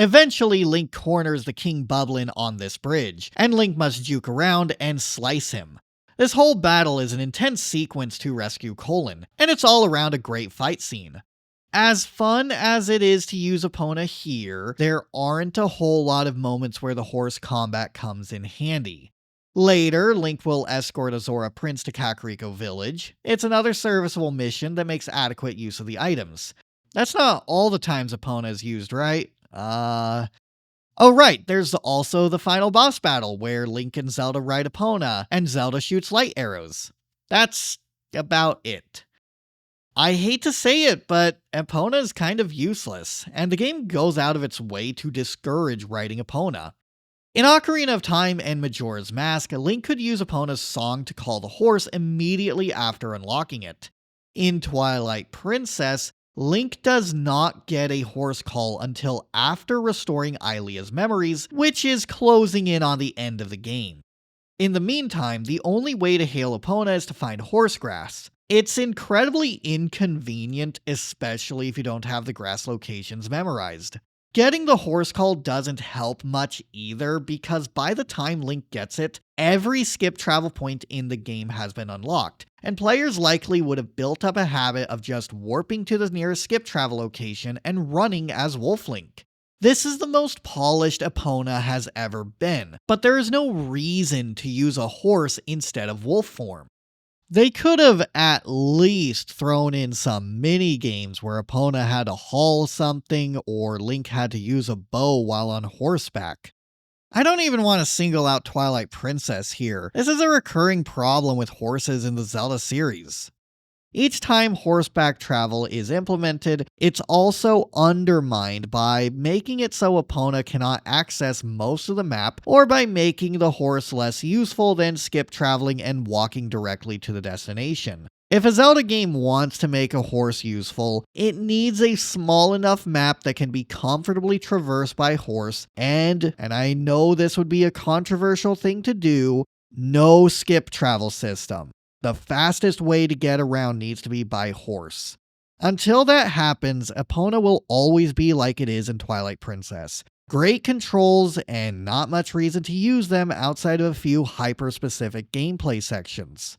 Eventually, Link corners the King Bublin on this bridge, and Link must juke around and slice him. This whole battle is an intense sequence to rescue Colin, and it's all around a great fight scene. As fun as it is to use Epona here, there aren't a whole lot of moments where the horse combat comes in handy. Later, Link will escort Azora Prince to Kakariko Village. It's another serviceable mission that makes adequate use of the items. That's not all the times Epona is used, right? Oh right, there's also the final boss battle where Link and Zelda ride Epona, and Zelda shoots light arrows. That's about it. I hate to say it, but Epona is kind of useless, and the game goes out of its way to discourage riding Epona. In Ocarina of Time and Majora's Mask, Link could use Epona's song to call the horse immediately after unlocking it. In Twilight Princess, Link does not get a horse call until after restoring Ilia's memories, which is closing in on the end of the game. In the meantime, the only way to hail Epona is to find horse grass. It's incredibly inconvenient, especially if you don't have the grass locations memorized. Getting the horse call doesn't help much either, because by the time Link gets it, every skip travel point in the game has been unlocked, and players likely would have built up a habit of just warping to the nearest skip travel location and running as Wolf Link. This is the most polished Epona has ever been, but there is no reason to use a horse instead of wolf form. They could have at least thrown in some mini games where Epona had to haul something or Link had to use a bow while on horseback. I don't even want to single out Twilight Princess here. This is a recurring problem with horses in the Zelda series. Each time horseback travel is implemented, it's also undermined by making it so Epona cannot access most of the map, or by making the horse less useful than skip traveling and walking directly to the destination. If a Zelda game wants to make a horse useful, it needs a small enough map that can be comfortably traversed by horse, and I know this would be a controversial thing to do, no skip travel system. The fastest way to get around needs to be by horse. Until that happens, Epona will always be like it is in Twilight Princess. Great controls and not much reason to use them outside of a few hyper-specific gameplay sections.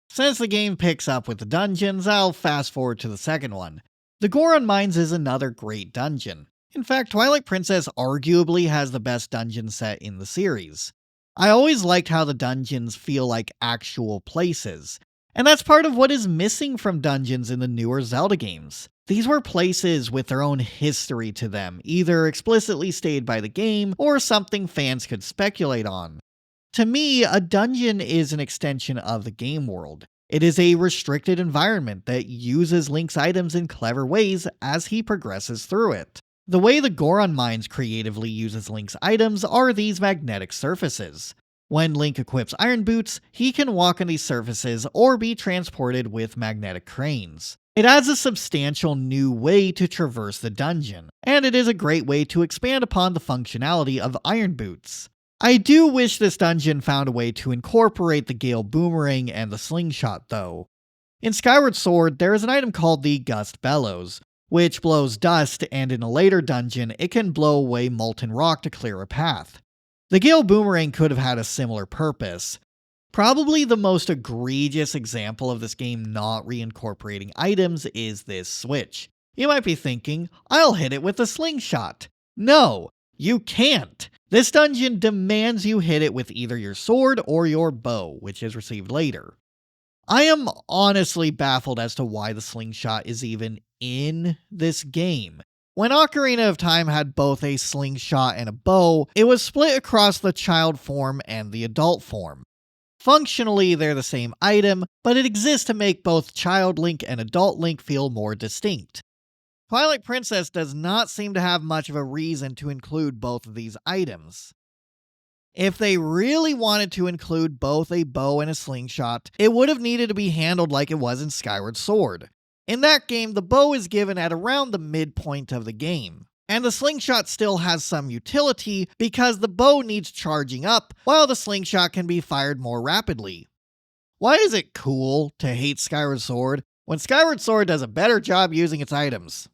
Since the game picks up with the dungeons, I'll fast forward to the second one. The Goron Mines is another great dungeon. In fact, Twilight Princess arguably has the best dungeon set in the series. I always liked how the dungeons feel like actual places, and that's part of what is missing from dungeons in the newer Zelda games. These were places with their own history to them, either explicitly stated by the game or something fans could speculate on. To me, a dungeon is an extension of the game world. It is a restricted environment that uses Link's items in clever ways as he progresses through it. The way the Goron Mines creatively uses Link's items are these magnetic surfaces. When Link equips Iron Boots, he can walk on these surfaces or be transported with magnetic cranes. It adds a substantial new way to traverse the dungeon, and it is a great way to expand upon the functionality of Iron Boots. I do wish this dungeon found a way to incorporate the Gale Boomerang and the Slingshot though. In Skyward Sword, there is an item called the Gust Bellows, which blows dust, and in a later dungeon, it can blow away molten rock to clear a path. The Gale Boomerang could have had a similar purpose. Probably the most egregious example of this game not reincorporating items is this switch. You might be thinking, I'll hit it with a slingshot. No, you can't. This dungeon demands you hit it with either your sword or your bow, which is received later. I am honestly baffled as to why the slingshot is even in this game. When Ocarina of Time had both a slingshot and a bow, it was split across the child form and the adult form. Functionally, they're the same item, but it exists to make both Child Link and Adult Link feel more distinct. Twilight Princess does not seem to have much of a reason to include both of these items. If they really wanted to include both a bow and a slingshot, it would have needed to be handled like it was in Skyward Sword. In that game, the bow is given at around the midpoint of the game, and the slingshot still has some utility because the bow needs charging up, while the slingshot can be fired more rapidly. Why is it cool to hate Skyward Sword when Skyward Sword does a better job using its items?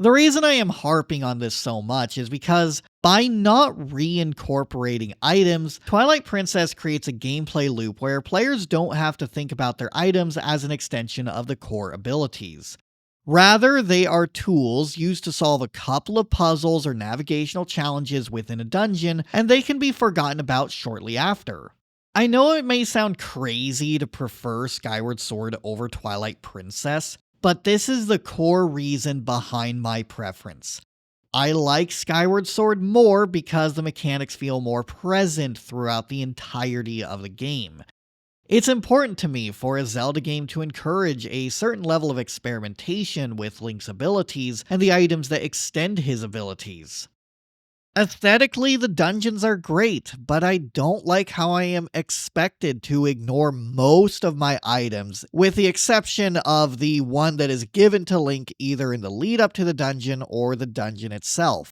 The reason I am harping on this so much is because by not reincorporating items, Twilight Princess creates a gameplay loop where players don't have to think about their items as an extension of the core abilities. Rather, they are tools used to solve a couple of puzzles or navigational challenges within a dungeon, and they can be forgotten about shortly after. I know it may sound crazy to prefer Skyward Sword over Twilight Princess, but this is the core reason behind my preference. I like Skyward Sword more because the mechanics feel more present throughout the entirety of the game. It's important to me for a Zelda game to encourage a certain level of experimentation with Link's abilities and the items that extend his abilities. Aesthetically, the dungeons are great, but I don't like how I am expected to ignore most of my items, with the exception of the one that is given to Link either in the lead up to the dungeon or the dungeon itself.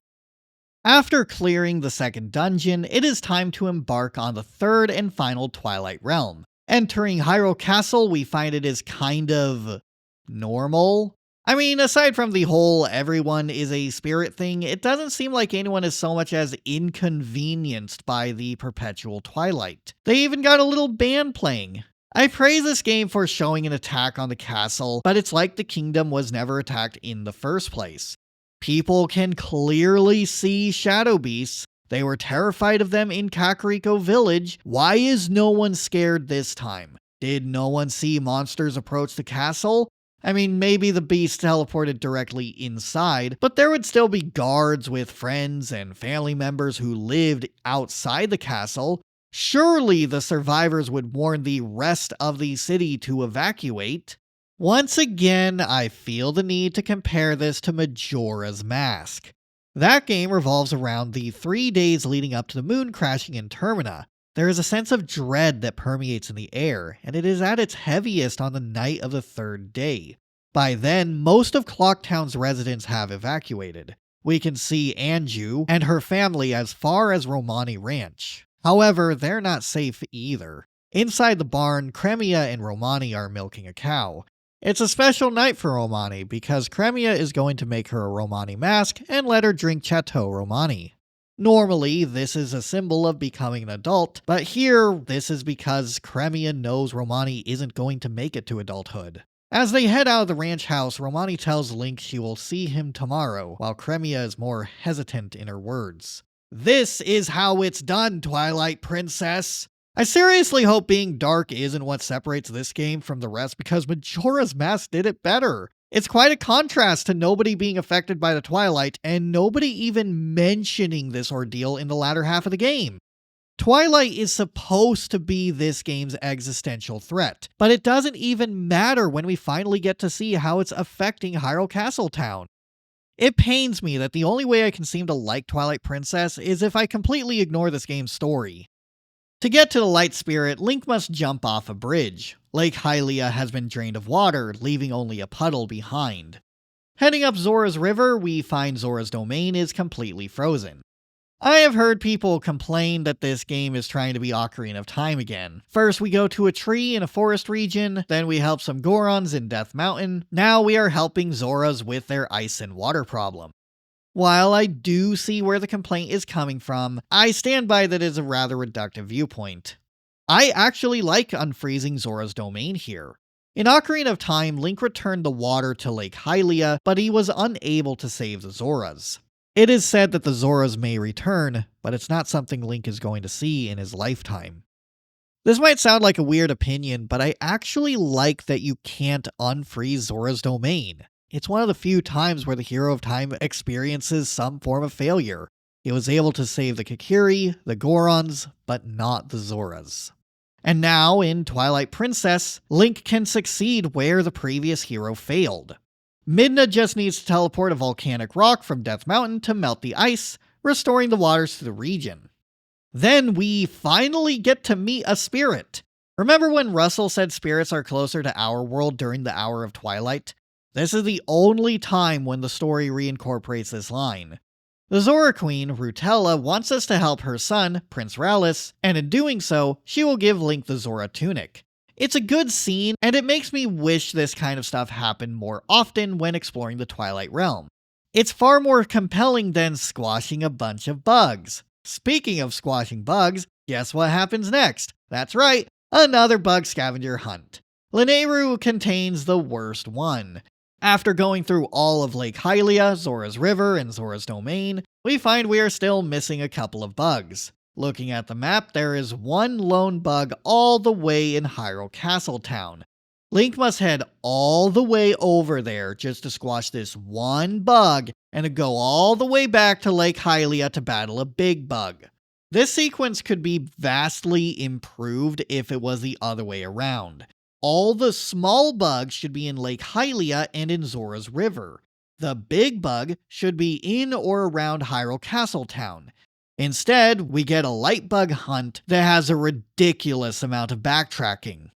After clearing the second dungeon, it is time to embark on the third and final Twilight Realm. Entering Hyrule Castle, we find it is kind of normal. I mean, aside from the whole everyone is a spirit thing, it doesn't seem like anyone is so much as inconvenienced by the perpetual twilight. They even got a little band playing. I praise this game for showing an attack on the castle, but it's like the kingdom was never attacked in the first place. People can clearly see shadow beasts. They were terrified of them in Kakariko Village. Why is no one scared this time? Did no one see monsters approach the castle? I mean, maybe the beast teleported directly inside, but there would still be guards with friends and family members who lived outside the castle. Surely the survivors would warn the rest of the city to evacuate. Once again, I feel the need to compare this to Majora's Mask. That game revolves around the 3 days leading up to the moon crashing in Termina. There is a sense of dread that permeates in the air, and it is at its heaviest on the night of the third day. By then, most of Clocktown's residents have evacuated. We can see Anju and her family as far as Romani Ranch. However, they're not safe either. Inside the barn, Cremia and Romani are milking a cow. It's a special night for Romani because Cremia is going to make her a Romani mask and let her drink Chateau Romani. Normally, this is a symbol of becoming an adult, but here, this is because Cremia knows Romani isn't going to make it to adulthood. As they head out of the ranch house, Romani tells Link she will see him tomorrow, while Cremia is more hesitant in her words. This is how it's done, Twilight Princess! I seriously hope being dark isn't what separates this game from the rest because Majora's Mask did it better. It's quite a contrast to nobody being affected by the Twilight and nobody even mentioning this ordeal in the latter half of the game. Twilight is supposed to be this game's existential threat, but it doesn't even matter when we finally get to see how it's affecting Hyrule Castle Town. It pains me that the only way I can seem to like Twilight Princess is if I completely ignore this game's story. To get to the Light Spirit, Link must jump off a bridge. Lake Hylia has been drained of water, leaving only a puddle behind. Heading up Zora's River, we find Zora's domain is completely frozen. I have heard people complain that this game is trying to be Ocarina of Time again. First we go to a tree in a forest region, then we help some Gorons in Death Mountain, now we are helping Zoras with their ice and water problem. While I do see where the complaint is coming from, I stand by that as a rather reductive viewpoint. I actually like unfreezing Zora's domain here. In Ocarina of Time, Link returned the water to Lake Hylia, but he was unable to save the Zoras. It is said that the Zoras may return, but it's not something Link is going to see in his lifetime. This might sound like a weird opinion, but I actually like that you can't unfreeze Zora's domain. It's one of the few times where the Hero of Time experiences some form of failure. He was able to save the Kokiri, the Gorons, but not the Zoras. And now, in Twilight Princess, Link can succeed where the previous hero failed. Midna just needs to teleport a volcanic rock from Death Mountain to melt the ice, restoring the waters to the region. Then we finally get to meet a spirit. Remember when Russell said spirits are closer to our world during the Hour of Twilight? This is the only time when the story reincorporates this line. The Zora Queen, Rutella, wants us to help her son, Prince Rallis, and in doing so, she will give Link the Zora tunic. It's a good scene, and it makes me wish this kind of stuff happened more often when exploring the Twilight Realm. It's far more compelling than squashing a bunch of bugs. Speaking of squashing bugs, guess what happens next? That's right, another bug scavenger hunt. Lanayru contains the worst one. After going through all of Lake Hylia, Zora's River, and Zora's Domain, we find we are still missing a couple of bugs. Looking at the map, there is one lone bug all the way in Hyrule Castle Town. Link must head all the way over there just to squash this one bug and to go all the way back to Lake Hylia to battle a big bug. This sequence could be vastly improved if it was the other way around. All the small bugs should be in Lake Hylia and in Zora's River. The big bug should be in or around Hyrule Castle Town. Instead, we get a light bug hunt that has a ridiculous amount of backtracking.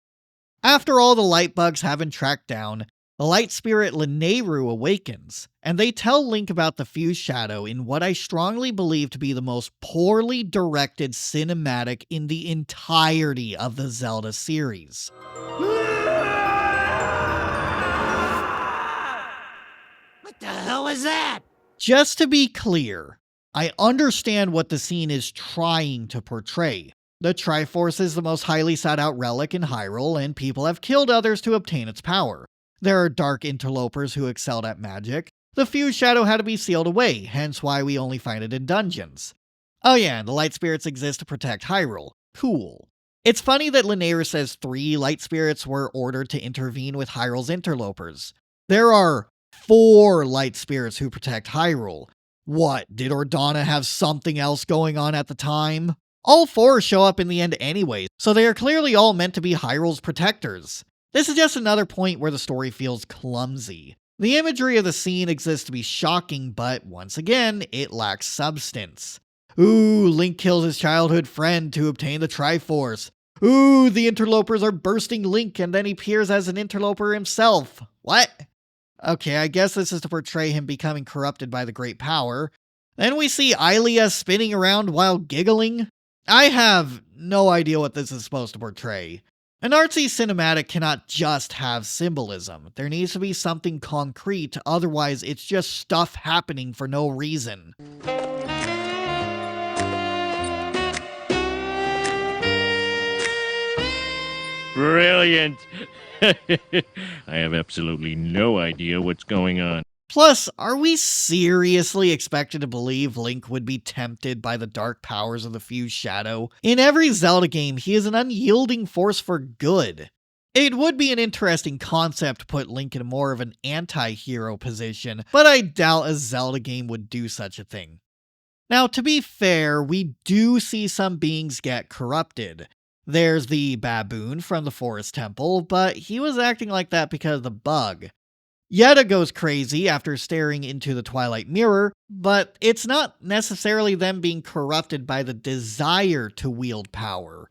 After all the light bugs have been tracked down, the light spirit Lanayru awakens, and they tell Link about the fused shadow in what I strongly believe to be the most poorly directed cinematic in the entirety of the Zelda series. What the hell was that? Just to be clear, I understand what the scene is trying to portray. The Triforce is the most highly sought out relic in Hyrule, and people have killed others to obtain its power. There are dark interlopers who excelled at magic. The fused shadow had to be sealed away, hence why we only find it in dungeons. Oh yeah, and the light spirits exist to protect Hyrule. Cool. It's funny that Lanayru says 3 light spirits were ordered to intervene with Hyrule's interlopers. There are 4 light spirits who protect Hyrule. What, did Ordana have something else going on at the time? All 4 show up in the end anyway, so they are clearly all meant to be Hyrule's protectors. This is just another point where the story feels clumsy. The imagery of the scene exists to be shocking, but once again, it lacks substance. Ooh, Link kills his childhood friend to obtain the Triforce. Ooh, the interlopers are bursting Link and then he appears as an interloper himself. What? Okay, I guess this is to portray him becoming corrupted by the great power. Then we see Ilia spinning around while giggling. I have no idea what this is supposed to portray. An artsy cinematic cannot just have symbolism. There needs to be something concrete, otherwise it's just stuff happening for no reason. Brilliant! I have absolutely no idea what's going on. Plus, are we seriously expected to believe Link would be tempted by the dark powers of the fused shadow? In every Zelda game, he is an unyielding force for good. It would be an interesting concept to put Link in more of an anti-hero position, but I doubt a Zelda game would do such a thing. Now, to be fair, we do see some beings get corrupted. There's the baboon from the Forest Temple, but he was acting like that because of the bug. Yetta goes crazy after staring into the Twilight Mirror, but it's not necessarily them being corrupted by the desire to wield power.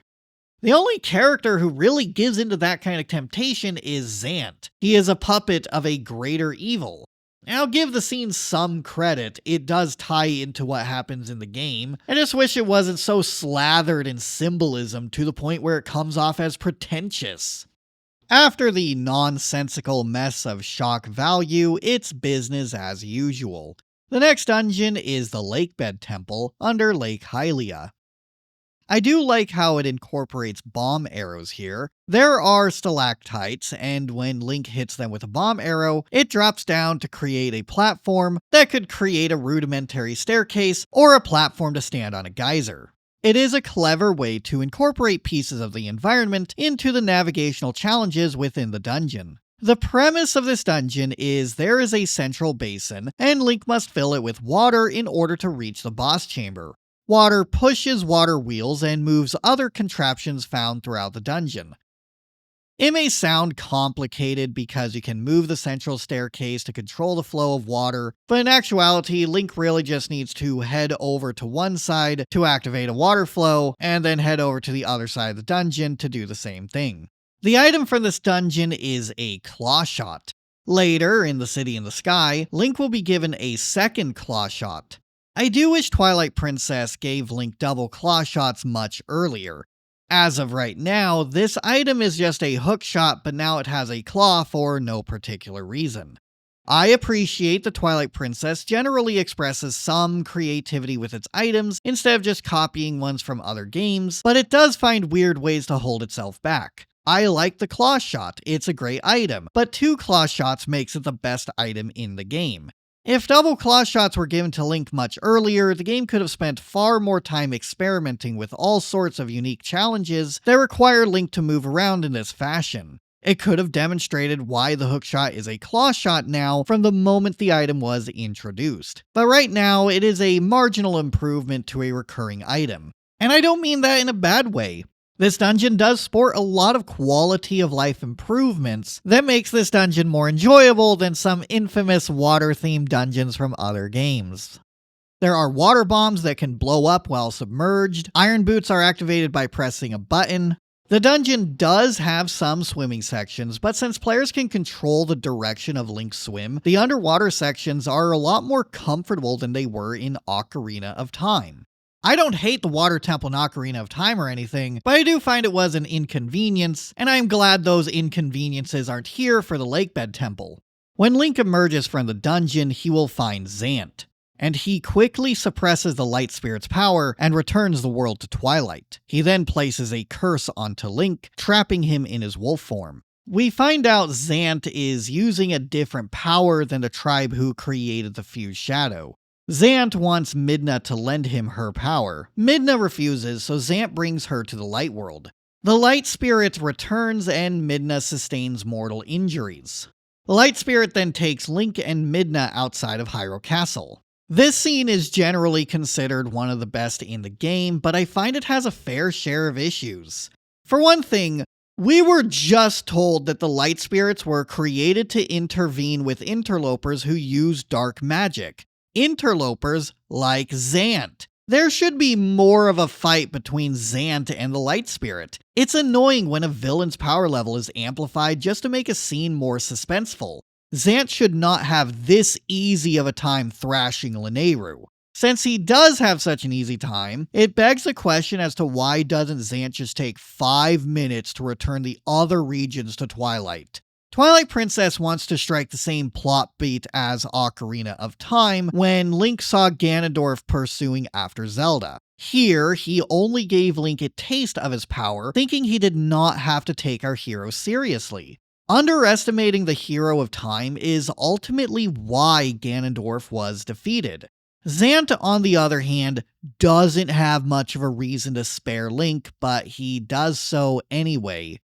The only character who really gives into that kind of temptation is Zant. He is a puppet of a greater evil. I'll give the scene some credit, it does tie into what happens in the game. I just wish it wasn't so slathered in symbolism to the point where it comes off as pretentious. After the nonsensical mess of shock value, it's business as usual. The next dungeon is the Lakebed Temple under Lake Hylia. I do like how it incorporates bomb arrows here. There are stalactites, and when Link hits them with a bomb arrow, it drops down to create a platform that could create a rudimentary staircase or a platform to stand on a geyser. It is a clever way to incorporate pieces of the environment into the navigational challenges within the dungeon. The premise of this dungeon is there is a central basin, and Link must fill it with water in order to reach the boss chamber. Water pushes water wheels and moves other contraptions found throughout the dungeon. It may sound complicated because you can move the central staircase to control the flow of water, but in actuality, Link really just needs to head over to one side to activate a water flow, and then head over to the other side of the dungeon to do the same thing. The item for this dungeon is a claw shot. Later, in the City in the Sky, Link will be given a second claw shot. I do wish Twilight Princess gave Link double claw shots much earlier. As of right now, this item is just a hook shot, but now it has a claw for no particular reason. I appreciate the Twilight Princess generally expresses some creativity with its items instead of just copying ones from other games, but it does find weird ways to hold itself back. I like the claw shot, it's a great item, but 2 claw shots makes it the best item in the game. If double claw shots were given to Link much earlier, the game could have spent far more time experimenting with all sorts of unique challenges that require Link to move around in this fashion. It could have demonstrated why the hookshot is a claw shot now from the moment the item was introduced. But right now, it is a marginal improvement to a recurring item. And I don't mean that in a bad way. This dungeon does sport a lot of quality of life improvements that makes this dungeon more enjoyable than some infamous water-themed dungeons from other games. There are water bombs that can blow up while submerged, iron boots are activated by pressing a button. The dungeon does have some swimming sections, but since players can control the direction of Link's swim, the underwater sections are a lot more comfortable than they were in Ocarina of Time. I don't hate the water temple in Ocarina of Time or anything, but I do find it was an inconvenience, and I'm glad those inconveniences aren't here for the Lakebed Temple. When Link emerges from the dungeon, he will find Zant, and he quickly suppresses the Light Spirit's power and returns the world to Twilight. He then places a curse onto Link, trapping him in his wolf form. We find out Zant is using a different power than the tribe who created the Fused Shadow. Zant wants Midna to lend him her power. Midna refuses, so Zant brings her to the Light World. The Light Spirit returns and Midna sustains mortal injuries. The Light Spirit then takes Link and Midna outside of Hyrule Castle. This scene is generally considered one of the best in the game, but I find it has a fair share of issues. For one thing, we were just told that the Light Spirits were created to intervene with interlopers who use dark magic. Interlopers like Zant. There should be more of a fight between Zant and the Light Spirit. It's annoying when a villain's power level is amplified just to make a scene more suspenseful. Zant should not have this easy of a time thrashing Lanayru. Since he does have such an easy time, it begs the question as to why doesn't Zant just take 5 minutes to return the other regions to Twilight. Twilight Princess wants to strike the same plot beat as Ocarina of Time when Link saw Ganondorf pursuing after Zelda. Here, he only gave Link a taste of his power, thinking he did not have to take our hero seriously. Underestimating the hero of time is ultimately why Ganondorf was defeated. Zant, on the other hand, doesn't have much of a reason to spare Link, but he does so anyway.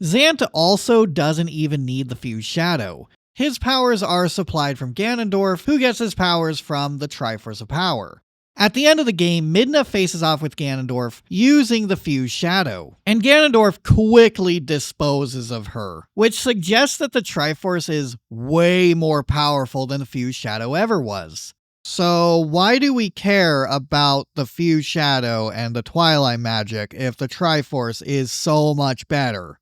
Zant also doesn't even need the Fused Shadow. His powers are supplied from Ganondorf, who gets his powers from the Triforce of Power. At the end of the game, Midna faces off with Ganondorf using the Fused Shadow, and Ganondorf quickly disposes of her, which suggests that the Triforce is way more powerful than the Fused Shadow ever was. So why do we care about the Fused Shadow and the Twilight magic if the Triforce is so much better?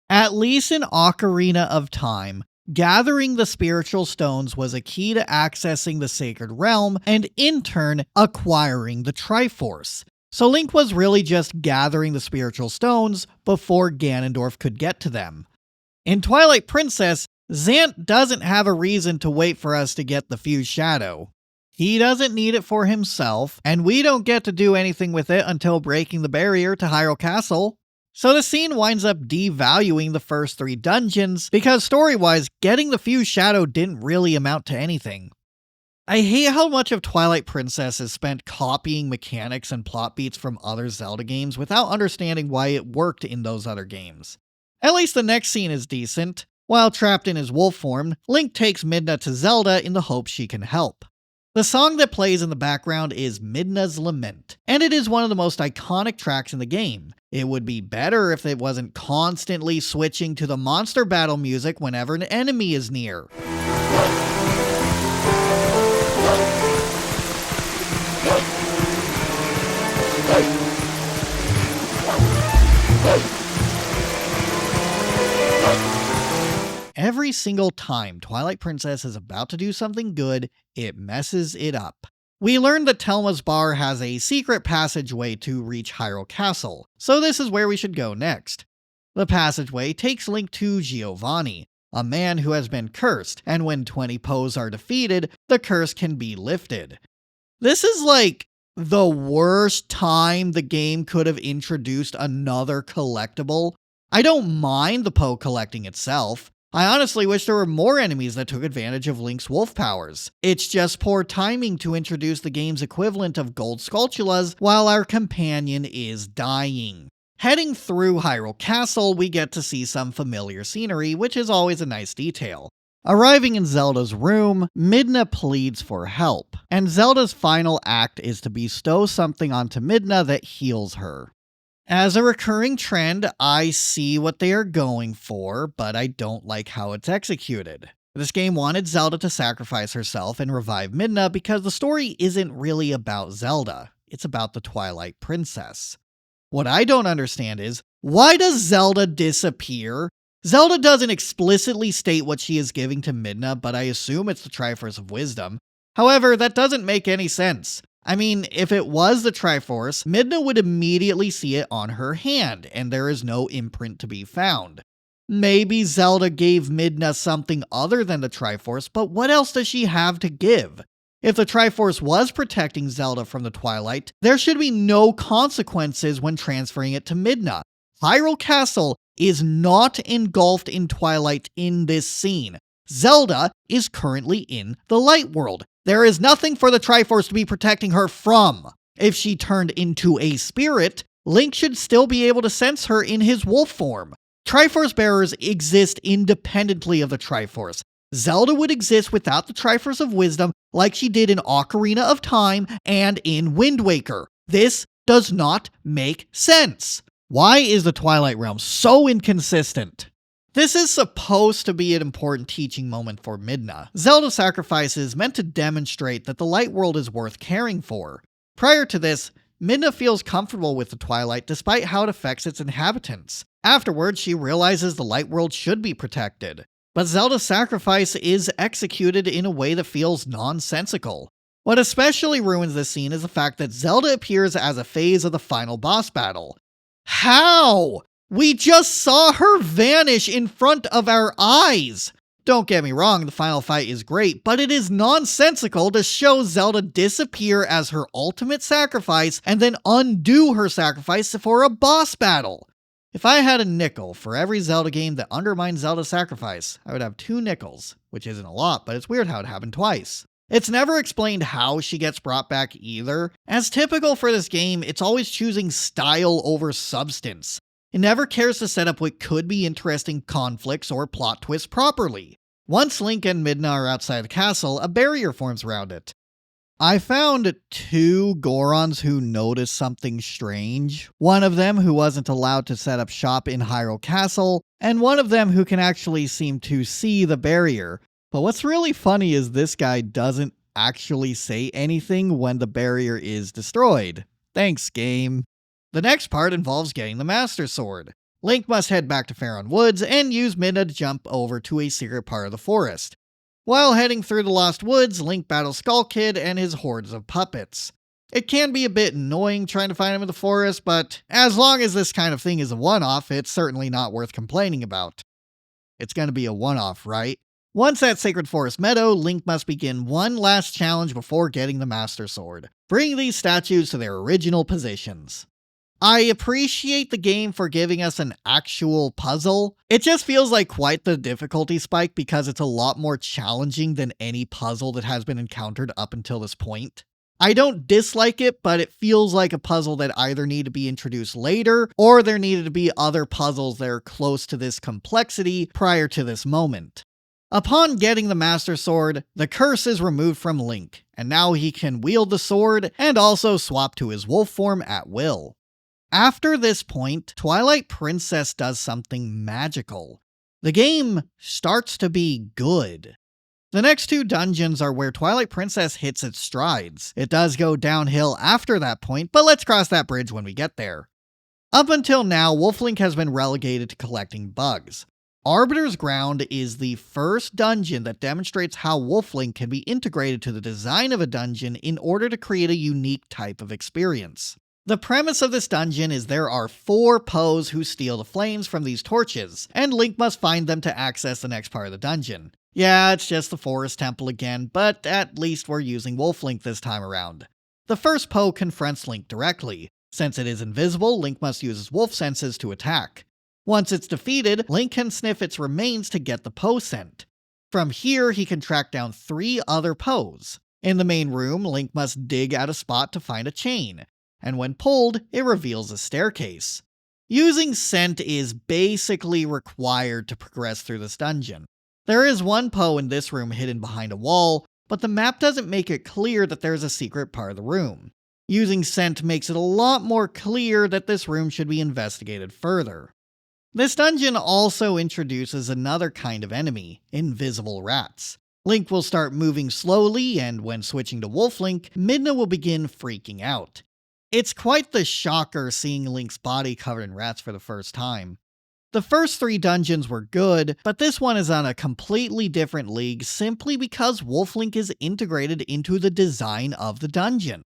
At least in Ocarina of Time, gathering the spiritual stones was a key to accessing the sacred realm and in turn acquiring the Triforce. So Link was really just gathering the spiritual stones before Ganondorf could get to them. In Twilight Princess, Zant doesn't have a reason to wait for us to get the Fused Shadow. He doesn't need it for himself, and we don't get to do anything with it until breaking the barrier to Hyrule Castle. So the scene winds up devaluing the first 3 dungeons, because story-wise, getting the Fused Shadow didn't really amount to anything. I hate how much of Twilight Princess is spent copying mechanics and plot beats from other Zelda games without understanding why it worked in those other games. At least the next scene is decent. While trapped in his wolf form, Link takes Midna to Zelda in the hope she can help. The song that plays in the background is Midna's Lament, and it is one of the most iconic tracks in the game. It would be better if it wasn't constantly switching to the monster battle music whenever an enemy is near. Every single time Twilight Princess is about to do something good, it messes it up. We learned that Telma's Bar has a secret passageway to reach Hyrule Castle, so this is where we should go next. The passageway takes Link to Giovanni, a man who has been cursed, and when 20 Poes are defeated, the curse can be lifted. This is like the worst time the game could have introduced another collectible. I don't mind the Poe collecting itself. I honestly wish there were more enemies that took advantage of Link's wolf powers. It's just poor timing to introduce the game's equivalent of gold Skulltulas while our companion is dying. Heading through Hyrule Castle, we get to see some familiar scenery, which is always a nice detail. Arriving in Zelda's room, Midna pleads for help, and Zelda's final act is to bestow something onto Midna that heals her. As a recurring trend, I see what they are going for, but I don't like how it's executed. This game wanted Zelda to sacrifice herself and revive Midna because the story isn't really about Zelda, it's about the Twilight Princess. What I don't understand is, why does Zelda disappear? Zelda doesn't explicitly state what she is giving to Midna, but I assume it's the Triforce of Wisdom. However, that doesn't make any sense. I mean, if it was the Triforce, Midna would immediately see it on her hand, and there is no imprint to be found. Maybe Zelda gave Midna something other than the Triforce, but what else does she have to give? If the Triforce was protecting Zelda from the Twilight, there should be no consequences when transferring it to Midna. Hyrule Castle is not engulfed in Twilight in this scene. Zelda is currently in the Light World. There is nothing for the Triforce to be protecting her from. If she turned into a spirit, Link should still be able to sense her in his wolf form. Triforce bearers exist independently of the Triforce. Zelda would exist without the Triforce of Wisdom like she did in Ocarina of Time and in Wind Waker. This does not make sense. Why is the Twilight Realm so inconsistent? This is supposed to be an important teaching moment for Midna. Zelda's sacrifice is meant to demonstrate that the Light World is worth caring for. Prior to this, Midna feels comfortable with the Twilight despite how it affects its inhabitants. Afterwards, she realizes the Light World should be protected. But Zelda's sacrifice is executed in a way that feels nonsensical. What especially ruins this scene is the fact that Zelda appears as a phase of the final boss battle. How? We just saw her vanish in front of our eyes! Don't get me wrong, the final fight is great, but it is nonsensical to show Zelda disappear as her ultimate sacrifice and then undo her sacrifice for a boss battle. If I had a nickel for every Zelda game that undermines Zelda's sacrifice, I would have 2 nickels, which isn't a lot, but it's weird how it happened twice. It's never explained how she gets brought back either. As typical for this game, it's always choosing style over substance. It never cares to set up what could be interesting conflicts or plot twists properly. Once Link and Midna are outside the castle, a barrier forms around it. I found 2 Gorons who noticed something strange. One of them who wasn't allowed to set up shop in Hyrule Castle, and one of them who can actually seem to see the barrier. But what's really funny is this guy doesn't actually say anything when the barrier is destroyed. Thanks, game. The next part involves getting the Master Sword. Link must head back to Faron Woods and use Midna to jump over to a secret part of the forest. While heading through the Lost Woods, Link battles Skull Kid and his hordes of puppets. It can be a bit annoying trying to find him in the forest, but as long as this kind of thing is a one-off, it's certainly not worth complaining about. It's gonna be a one-off, right? Once at Sacred Forest Meadow, Link must begin one last challenge before getting the Master Sword. Bring these statues to their original positions. I appreciate the game for giving us an actual puzzle. It just feels like quite the difficulty spike because it's a lot more challenging than any puzzle that has been encountered up until this point. I don't dislike it, but it feels like a puzzle that either need to be introduced later, or there needed to be other puzzles that are close to this complexity prior to this moment. Upon getting the Master Sword, the curse is removed from Link, and now he can wield the sword and also swap to his wolf form at will. After this point, Twilight Princess does something magical. The game starts to be good. The next 2 dungeons are where Twilight Princess hits its strides. It does go downhill after that point, but let's cross that bridge when we get there. Up until now, Wolf Link has been relegated to collecting bugs. Arbiter's Ground is the first dungeon that demonstrates how Wolf Link can be integrated to the design of a dungeon in order to create a unique type of experience. The premise of this dungeon is there are 4 Poes who steal the flames from these torches, and Link must find them to access the next part of the dungeon. Yeah, it's just the Forest Temple again, but at least we're using Wolf Link this time around. The first Poe confronts Link directly. Since it is invisible, Link must use his wolf senses to attack. Once it's defeated, Link can sniff its remains to get the Poe scent. From here, he can track down 3 other Poes. In the main room, Link must dig at a spot to find a chain, and when pulled, it reveals a staircase. Using scent is basically required to progress through this dungeon. There is 1 Poe in this room hidden behind a wall, but the map doesn't make it clear that there's a secret part of the room. Using scent makes it a lot more clear that this room should be investigated further. This dungeon also introduces another kind of enemy, invisible rats. Link will start moving slowly, and when switching to Wolf Link, Midna will begin freaking out. It's quite the shocker seeing Link's body covered in rats for the first time. The first 3 dungeons were good, but this one is on a completely different league simply because Wolf Link is integrated into the design of the dungeon.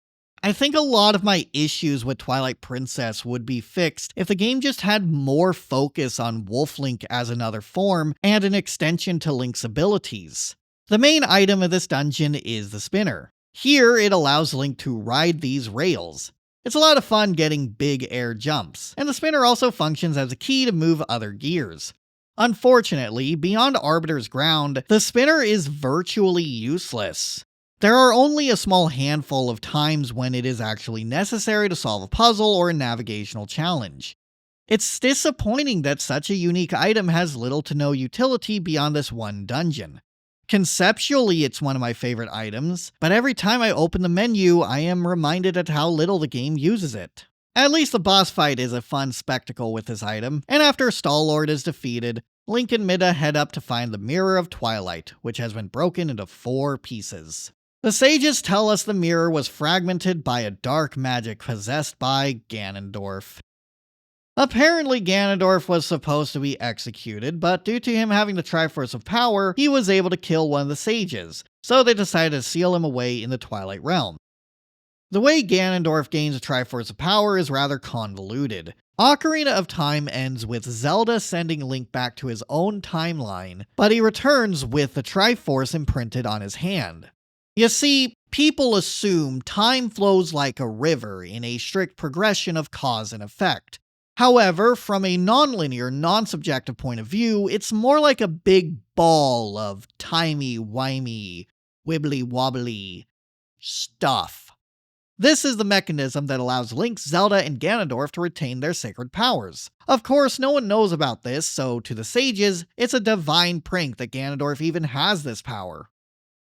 I think a lot of my issues with Twilight Princess would be fixed if the game just had more focus on Wolf Link as another form and an extension to Link's abilities. The main item of this dungeon is the spinner. Here, it allows Link to ride these rails. It's a lot of fun getting big air jumps, and the spinner also functions as a key to move other gears. Unfortunately, beyond Arbiter's Ground, the spinner is virtually useless. There are only a small handful of times when it is actually necessary to solve a puzzle or a navigational challenge. It's disappointing that such a unique item has little to no utility beyond this one dungeon. Conceptually, it's one of my favorite items, but every time I open the menu, I am reminded at how little the game uses it. At least the boss fight is a fun spectacle with this item, and after Star-Lord is defeated, Link and Midna head up to find the Mirror of Twilight, which has been broken into 4 pieces. The sages tell us the mirror was fragmented by a dark magic possessed by Ganondorf. Apparently Ganondorf was supposed to be executed, but due to him having the Triforce of Power, he was able to kill one of the sages, so they decided to seal him away in the Twilight Realm. The way Ganondorf gains a Triforce of Power is rather convoluted. Ocarina of Time ends with Zelda sending Link back to his own timeline, but he returns with the Triforce imprinted on his hand. You see, people assume time flows like a river in a strict progression of cause and effect. However, from a non-linear, non-subjective point of view, it's more like a big ball of timey-wimey, wibbly-wobbly stuff. This is the mechanism that allows Link, Zelda, and Ganondorf to retain their sacred powers. Of course, no one knows about this, so to the sages, it's a divine prank that Ganondorf even has this power.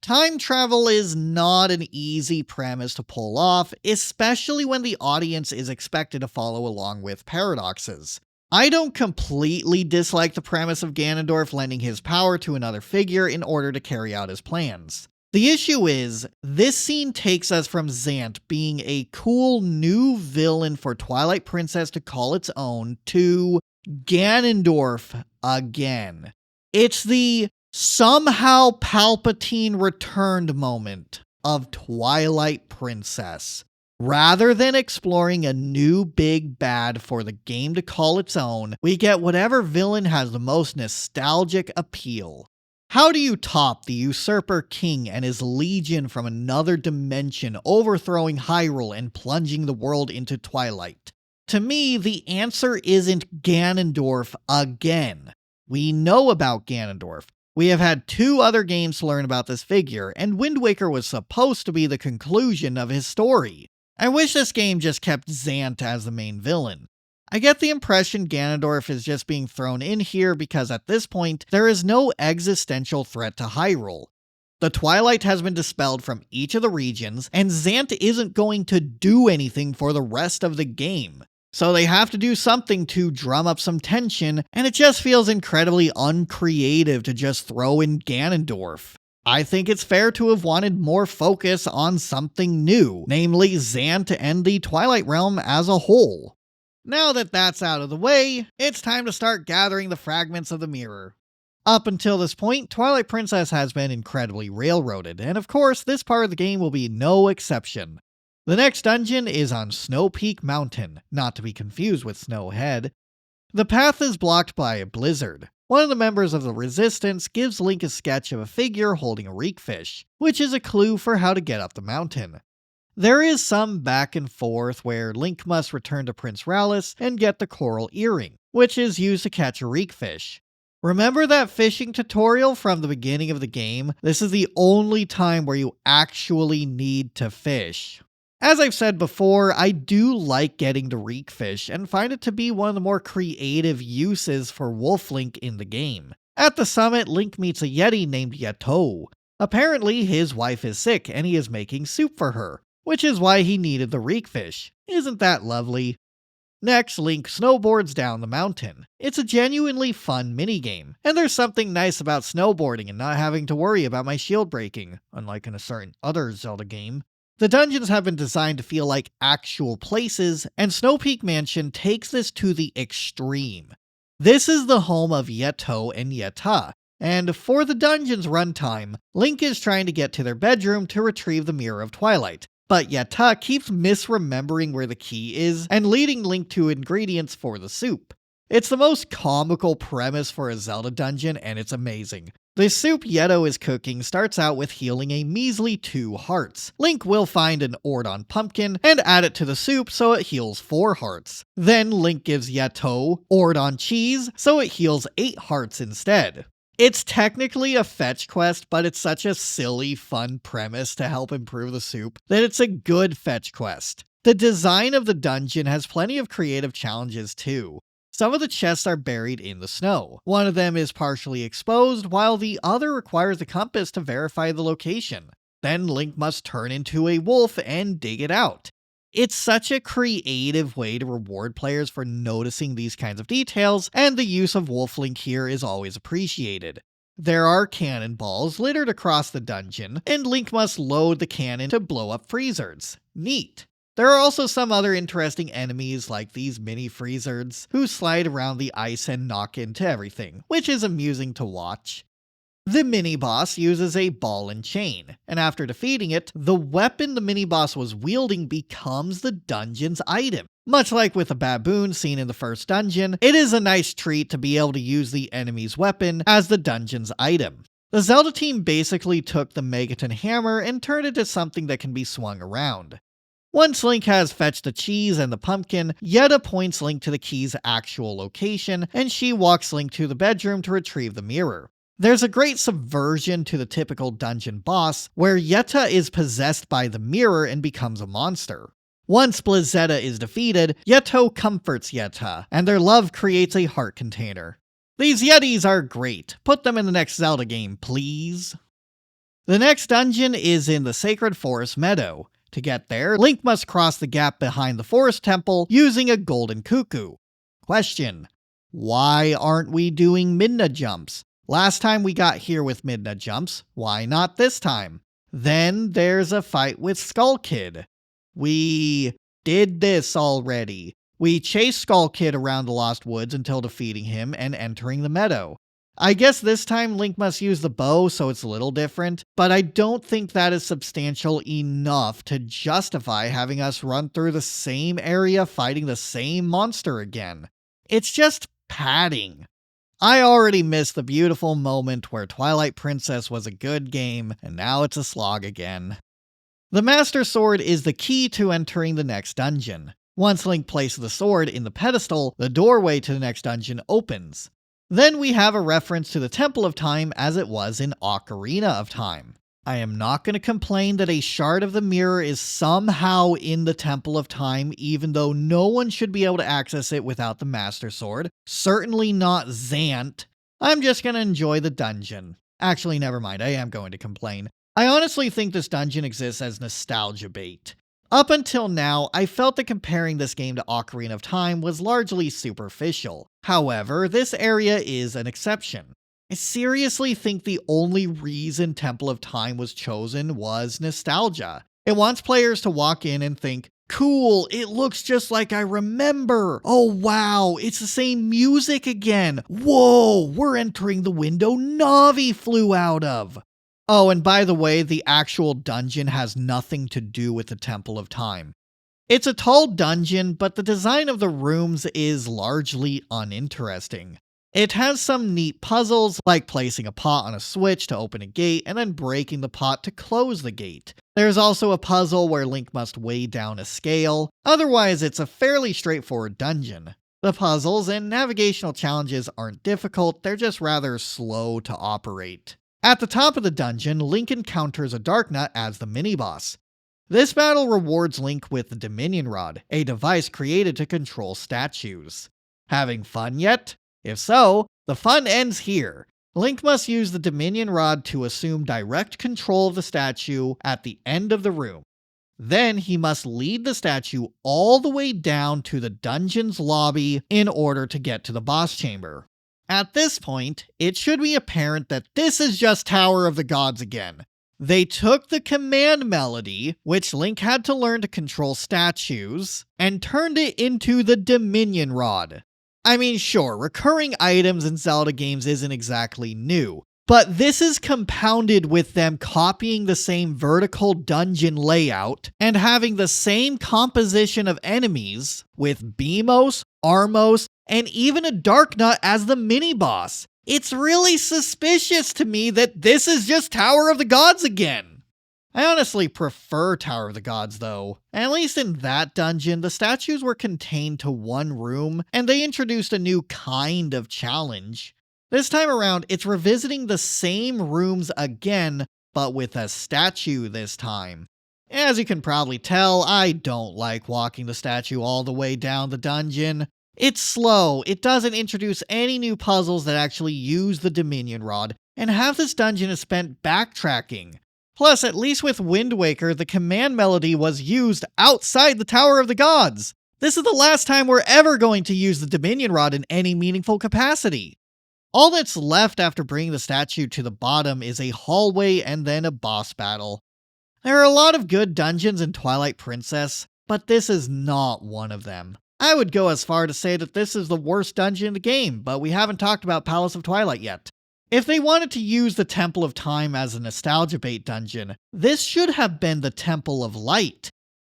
Time travel is not an easy premise to pull off, especially when the audience is expected to follow along with paradoxes. I don't completely dislike the premise of Ganondorf lending his power to another figure in order to carry out his plans. The issue is, this scene takes us from Zant being a cool new villain for Twilight Princess to call its own to Ganondorf again. It's the somehow Palpatine returned moment of Twilight Princess. Rather than exploring a new big bad for the game to call its own, we get whatever villain has the most nostalgic appeal. How do you top the Usurper King and his legion from another dimension overthrowing Hyrule and plunging the world into twilight? To me, the answer isn't Ganondorf again. We know about Ganondorf. We have had 2 other games to learn about this figure, and Wind Waker was supposed to be the conclusion of his story. I wish this game just kept Zant as the main villain. I get the impression Ganondorf is just being thrown in here because at this point, there is no existential threat to Hyrule. The Twilight has been dispelled from each of the regions, and Zant isn't going to do anything for the rest of the game. So they have to do something to drum up some tension, and it just feels incredibly uncreative to just throw in Ganondorf. I think it's fair to have wanted more focus on something new, namely Zant and the Twilight Realm as a whole. Now that that's out of the way, it's time to start gathering the fragments of the mirror. Up until this point, Twilight Princess has been incredibly railroaded, and of course, this part of the game will be no exception. The next dungeon is on Snow Peak Mountain, not to be confused with Snowhead. The path is blocked by a blizzard. One of the members of the Resistance gives Link a sketch of a figure holding a reekfish, which is a clue for how to get up the mountain. There is some back and forth where Link must return to Prince Rallis and get the coral earring, which is used to catch a reekfish. Remember that fishing tutorial from the beginning of the game? This is the only time where you actually need to fish. As I've said before, I do like getting to reekfish and find it to be one of the more creative uses for Wolf Link in the game. At the summit, Link meets a Yeti named Yeto. Apparently, his wife is sick and he is making soup for her, which is why he needed the reekfish. Isn't that lovely? Next, Link snowboards down the mountain. It's a genuinely fun minigame, and there's something nice about snowboarding and not having to worry about my shield breaking, unlike in a certain other Zelda game. The dungeons have been designed to feel like actual places, and Snow Peak Mansion takes this to the extreme. This is the home of Yeto and Yeta, and for the dungeon's runtime, Link is trying to get to their bedroom to retrieve the Mirror of Twilight, but Yeta keeps misremembering where the key is and leading Link to ingredients for the soup. It's the most comical premise for a Zelda dungeon, and it's amazing. The soup Yeto is cooking starts out with healing a measly 2 hearts. Link will find an Ordon pumpkin and add it to the soup so it heals 4 hearts. Then Link gives Yeto Ordon cheese so it heals 8 hearts instead. It's technically a fetch quest, but it's such a silly, fun premise to help improve the soup that it's a good fetch quest. The design of the dungeon has plenty of creative challenges too. Some of the chests are buried in the snow. One of them is partially exposed, while the other requires a compass to verify the location. Then Link must turn into a wolf and dig it out. It's such a creative way to reward players for noticing these kinds of details, and the use of Wolf Link here is always appreciated. There are cannonballs littered across the dungeon, and Link must load the cannon to blow up freezers. Neat. There are also some other interesting enemies like these mini freezers who slide around the ice and knock into everything, which is amusing to watch. The mini-boss uses a ball and chain, and after defeating it, the weapon the mini-boss was wielding becomes the dungeon's item. Much like with the baboon seen in the first dungeon, it is a nice treat to be able to use the enemy's weapon as the dungeon's item. The Zelda team basically took the Megaton hammer and turned it into something that can be swung around. Once Link has fetched the cheese and the pumpkin, Yeta points Link to the key's actual location, and she walks Link to the bedroom to retrieve the mirror. There's a great subversion to the typical dungeon boss, where Yeta is possessed by the mirror and becomes a monster. Once Blizzetta is defeated, Yeto comforts Yeta, and their love creates a heart container. These Yetis are great. Put them in the next Zelda game, please. The next dungeon is in the Sacred Forest Meadow. To get there, Link must cross the gap behind the Forest Temple using a golden cuckoo. Question: why aren't we doing Midna jumps? Last time we got here with Midna jumps, why not this time? Then there's a fight with Skull Kid. We did this already. We chased Skull Kid around the Lost Woods until defeating him and entering the meadow. I guess this time Link must use the bow, so it's a little different, but I don't think that is substantial enough to justify having us run through the same area fighting the same monster again. It's just padding. I already missed the beautiful moment where Twilight Princess was a good game, and now it's a slog again. The Master Sword is the key to entering the next dungeon. Once Link places the sword in the pedestal, the doorway to the next dungeon opens. Then we have a reference to the Temple of Time as it was in Ocarina of Time. I am not going to complain that a shard of the mirror is somehow in the Temple of Time, even though no one should be able to access it without the Master Sword. Certainly not Zant. I'm just going to enjoy the dungeon. Actually, never mind, I am going to complain. I honestly think this dungeon exists as nostalgia bait. Up until now, I felt that comparing this game to Ocarina of Time was largely superficial. However, this area is an exception. I seriously think the only reason Temple of Time was chosen was nostalgia. It wants players to walk in and think, cool, it looks just like I remember. Oh wow, it's the same music again. Whoa, we're entering the window Navi flew out of. Oh, and by the way, the actual dungeon has nothing to do with the Temple of Time. It's a tall dungeon, but the design of the rooms is largely uninteresting. It has some neat puzzles, like placing a pot on a switch to open a gate and then breaking the pot to close the gate. There's also a puzzle where Link must weigh down a scale. Otherwise, it's a fairly straightforward dungeon. The puzzles and navigational challenges aren't difficult, they're just rather slow to operate. At the top of the dungeon, Link encounters a Darknut as the mini-boss. This battle rewards Link with the Dominion Rod, a device created to control statues. Having fun yet? If so, the fun ends here. Link must use the Dominion Rod to assume direct control of the statue at the end of the room. Then he must lead the statue all the way down to the dungeon's lobby in order to get to the boss chamber. At this point, it should be apparent that this is just Tower of the Gods again. They took the command melody, which Link had to learn to control statues, and turned it into the Dominion Rod. I mean, sure, recurring items in Zelda games isn't exactly new, but this is compounded with them copying the same vertical dungeon layout and having the same composition of enemies, with Beamos, Armos, and even a Darknut as the mini-boss. It's really suspicious to me that this is just Tower of the Gods again. I honestly prefer Tower of the Gods though. At least in that dungeon, the statues were contained to one room, and they introduced a new kind of challenge. This time around, it's revisiting the same rooms again, but with a statue this time. As you can probably tell, I don't like walking the statue all the way down the dungeon. It's slow, it doesn't introduce any new puzzles that actually use the Dominion Rod, and half this dungeon is spent backtracking. Plus, at least with Wind Waker, the command melody was used outside the Tower of the Gods. This is the last time we're ever going to use the Dominion Rod in any meaningful capacity. All that's left after bringing the statue to the bottom is a hallway and then a boss battle. There are a lot of good dungeons in Twilight Princess, but this is not one of them. I would go as far to say that this is the worst dungeon in the game, but we haven't talked about Palace of Twilight yet. If they wanted to use the Temple of Time as a nostalgia bait dungeon, this should have been the Temple of Light.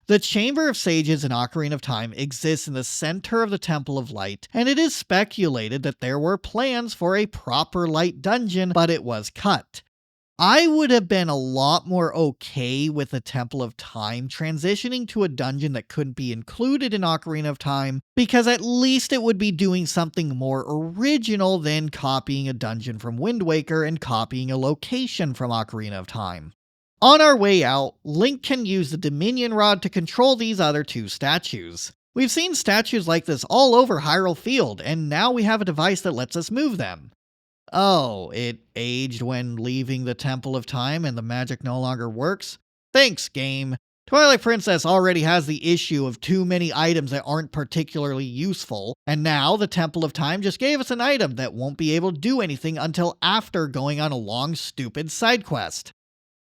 The Chamber of Sages in Ocarina of Time exists in the center of the Temple of Light, and it is speculated that there were plans for a proper light dungeon, but it was cut. I would have been a lot more okay with the Temple of Time transitioning to a dungeon that couldn't be included in Ocarina of Time, because at least it would be doing something more original than copying a dungeon from Wind Waker and copying a location from Ocarina of Time. On our way out, Link can use the Dominion Rod to control these other two statues. We've seen statues like this all over Hyrule Field, and now we have a device that lets us move them. Oh, it aged when leaving the Temple of Time and the magic no longer works? Thanks, game. Twilight Princess already has the issue of too many items that aren't particularly useful, and now the Temple of Time just gave us an item that won't be able to do anything until after going on a long, stupid side quest.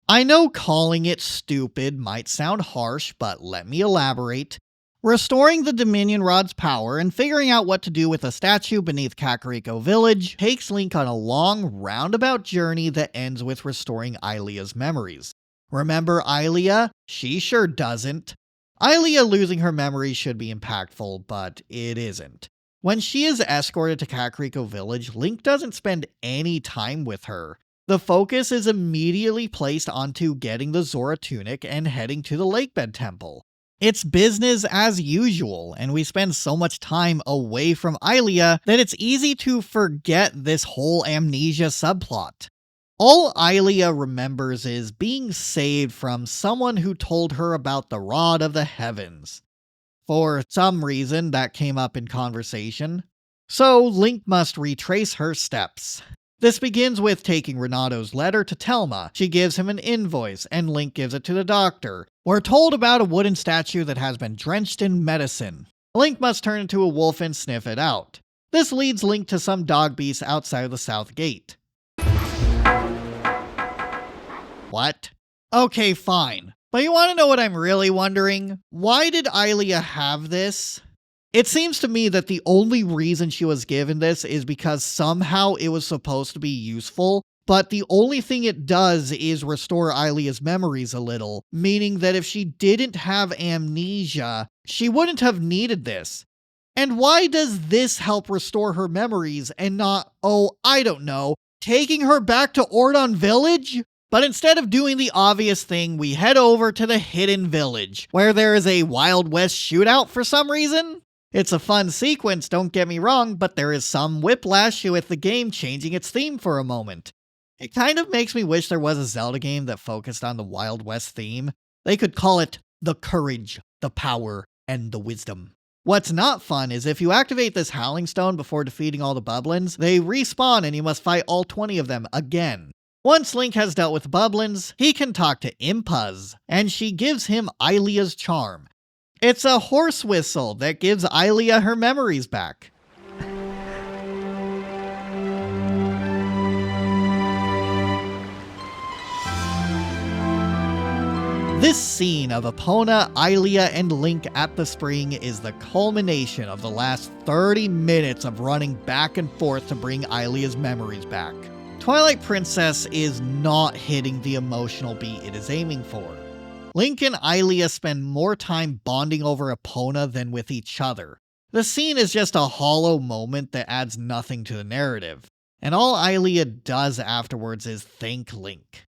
I know calling it stupid might sound harsh, but let me elaborate. Restoring the Dominion Rod's power and figuring out what to do with a statue beneath Kakariko Village takes Link on a long, roundabout journey that ends with restoring Ilia's memories. Remember Ilia? She sure doesn't. Ilia losing her memories should be impactful, but it isn't. When she is escorted to Kakariko Village, Link doesn't spend any time with her. The focus is immediately placed onto getting the Zora tunic and heading to the Lakebed Temple. It's business as usual, and we spend so much time away from Ilia that it's easy to forget this whole amnesia subplot. All Ilia remembers is being saved from someone who told her about the Rod of the Heavens. For some reason, that came up in conversation. So Link must retrace her steps. This begins with taking Renato's letter to Telma. She gives him an invoice, and Link gives it to the doctor. We're told about a wooden statue that has been drenched in medicine. Link must turn into a wolf and sniff it out. This leads Link to some dog beasts outside of the south gate. What? Okay, fine. But you want to know what I'm really wondering? Why did Ilia have this? It seems to me that the only reason she was given this is because somehow it was supposed to be useful, but the only thing it does is restore Ilia's memories a little, meaning that if she didn't have amnesia, she wouldn't have needed this. And why does this help restore her memories and not, oh, I don't know, taking her back to Ordon Village? But instead of doing the obvious thing, we head over to the Hidden Village, where there is a Wild West shootout for some reason. It's a fun sequence, don't get me wrong, but there is some whiplash with the game changing its theme for a moment. It kind of makes me wish there was a Zelda game that focused on the Wild West theme. They could call it the courage, the power, and the wisdom. What's not fun is if you activate this Howling Stone before defeating all the Bubblins, they respawn and you must fight all 20 of them again. Once Link has dealt with Bubblins, he can talk to Impuz, and she gives him Ilia's charm. It's a horse whistle that gives Ilia her memories back. This scene of Epona, Ilia, and Link at the spring is the culmination of the last 30 minutes of running back and forth to bring Ilia's memories back. Twilight Princess is not hitting the emotional beat it is aiming for. Link and Ilia spend more time bonding over Epona than with each other. The scene is just a hollow moment that adds nothing to the narrative, and all Ilia does afterwards is thank Link.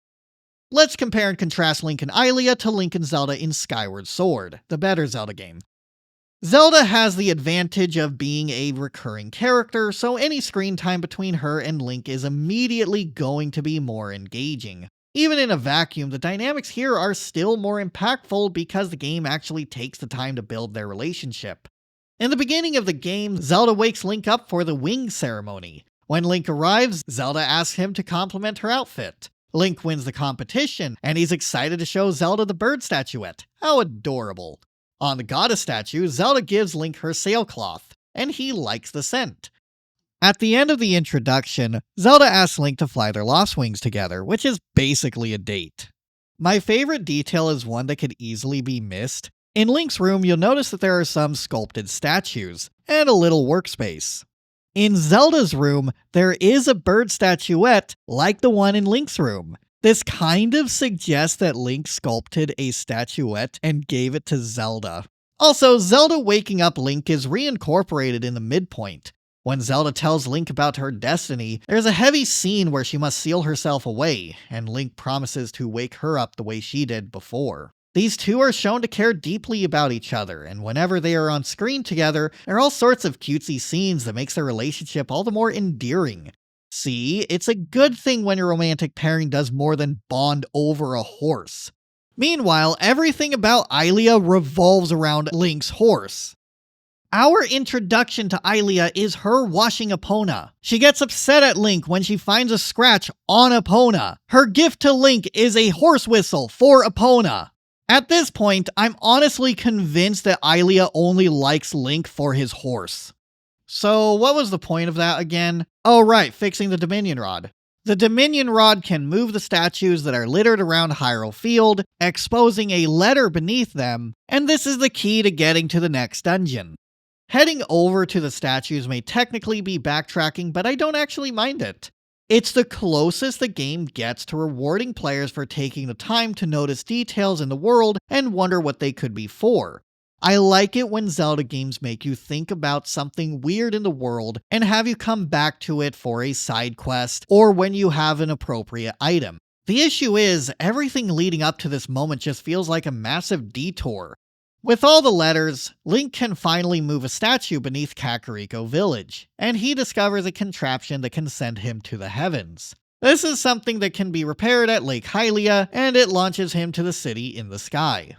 Let's compare and contrast Link and Ilia to Link and Zelda in Skyward Sword, the better Zelda game. Zelda has the advantage of being a recurring character, so any screen time between her and Link is immediately going to be more engaging. Even in a vacuum, the dynamics here are still more impactful because the game actually takes the time to build their relationship. In the beginning of the game, Zelda wakes Link up for the wing ceremony. When Link arrives, Zelda asks him to compliment her outfit. Link wins the competition, and he's excited to show Zelda the bird statuette. How adorable. On the goddess statue, Zelda gives Link her sailcloth, and he likes the scent. At the end of the introduction, Zelda asks Link to fly their Lost Wings together, which is basically a date. My favorite detail is one that could easily be missed. In Link's room, you'll notice that there are some sculpted statues, and a little workspace. In Zelda's room, there is a bird statuette like the one in Link's room. This kind of suggests that Link sculpted a statuette and gave it to Zelda. Also, Zelda waking up Link is reincorporated in the midpoint. When Zelda tells Link about her destiny, there's a heavy scene where she must seal herself away, and Link promises to wake her up the way she did before. These two are shown to care deeply about each other, and whenever they are on screen together, there are all sorts of cutesy scenes that makes their relationship all the more endearing. See, it's a good thing when your romantic pairing does more than bond over a horse. Meanwhile, everything about Ilia revolves around Link's horse. Our introduction to Ilia is her washing Epona. She gets upset at Link when she finds a scratch on Epona. Her gift to Link is a horse whistle for Epona. At this point, I'm honestly convinced that Ilia only likes Link for his horse. So what was the point of that again? Oh right, fixing the Dominion Rod. The Dominion Rod can move the statues that are littered around Hyrule Field, exposing a letter beneath them, and this is the key to getting to the next dungeon. Heading over to the statues may technically be backtracking, but I don't actually mind it. It's the closest the game gets to rewarding players for taking the time to notice details in the world and wonder what they could be for. I like it when Zelda games make you think about something weird in the world and have you come back to it for a side quest or when you have an appropriate item. The issue is, everything leading up to this moment just feels like a massive detour. With all the letters, Link can finally move a statue beneath Kakariko Village, and he discovers a contraption that can send him to the heavens. This is something that can be repaired at Lake Hylia, and it launches him to the City in the Sky.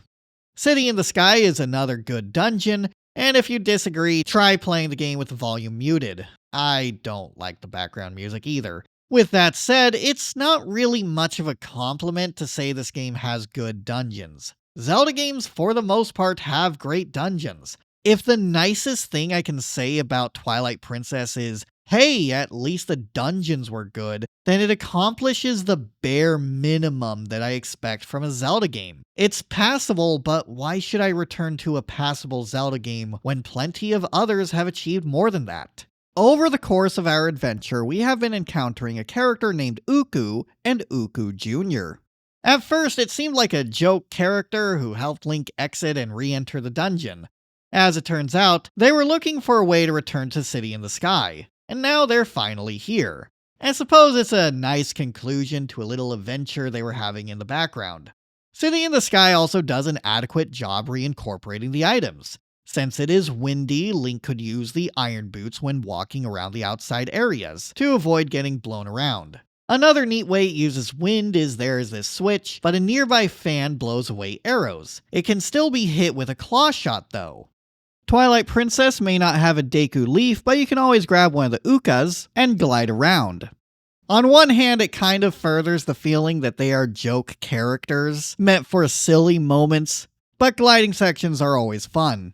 City in the Sky is another good dungeon, and if you disagree, try playing the game with the volume muted. I don't like the background music either. With that said, it's not really much of a compliment to say this game has good dungeons. Zelda games, for the most part, have great dungeons. If the nicest thing I can say about Twilight Princess is, hey, at least the dungeons were good, then it accomplishes the bare minimum that I expect from a Zelda game. It's passable, but why should I return to a passable Zelda game when plenty of others have achieved more than that? Over the course of our adventure, we have been encountering a character named Uku and Uku Jr. At first, it seemed like a joke character who helped Link exit and re-enter the dungeon. As it turns out, they were looking for a way to return to City in the Sky, and now they're finally here. I suppose it's a nice conclusion to a little adventure they were having in the background. City in the Sky also does an adequate job reincorporating the items. Since it is windy, Link could use the iron boots when walking around the outside areas to avoid getting blown around. Another neat way it uses wind is there is this switch, but a nearby fan blows away arrows. It can still be hit with a claw shot though. Twilight Princess may not have a Deku Leaf, but you can always grab one of the Ukas and glide around. On one hand, it kind of furthers the feeling that they are joke characters, meant for silly moments, but gliding sections are always fun.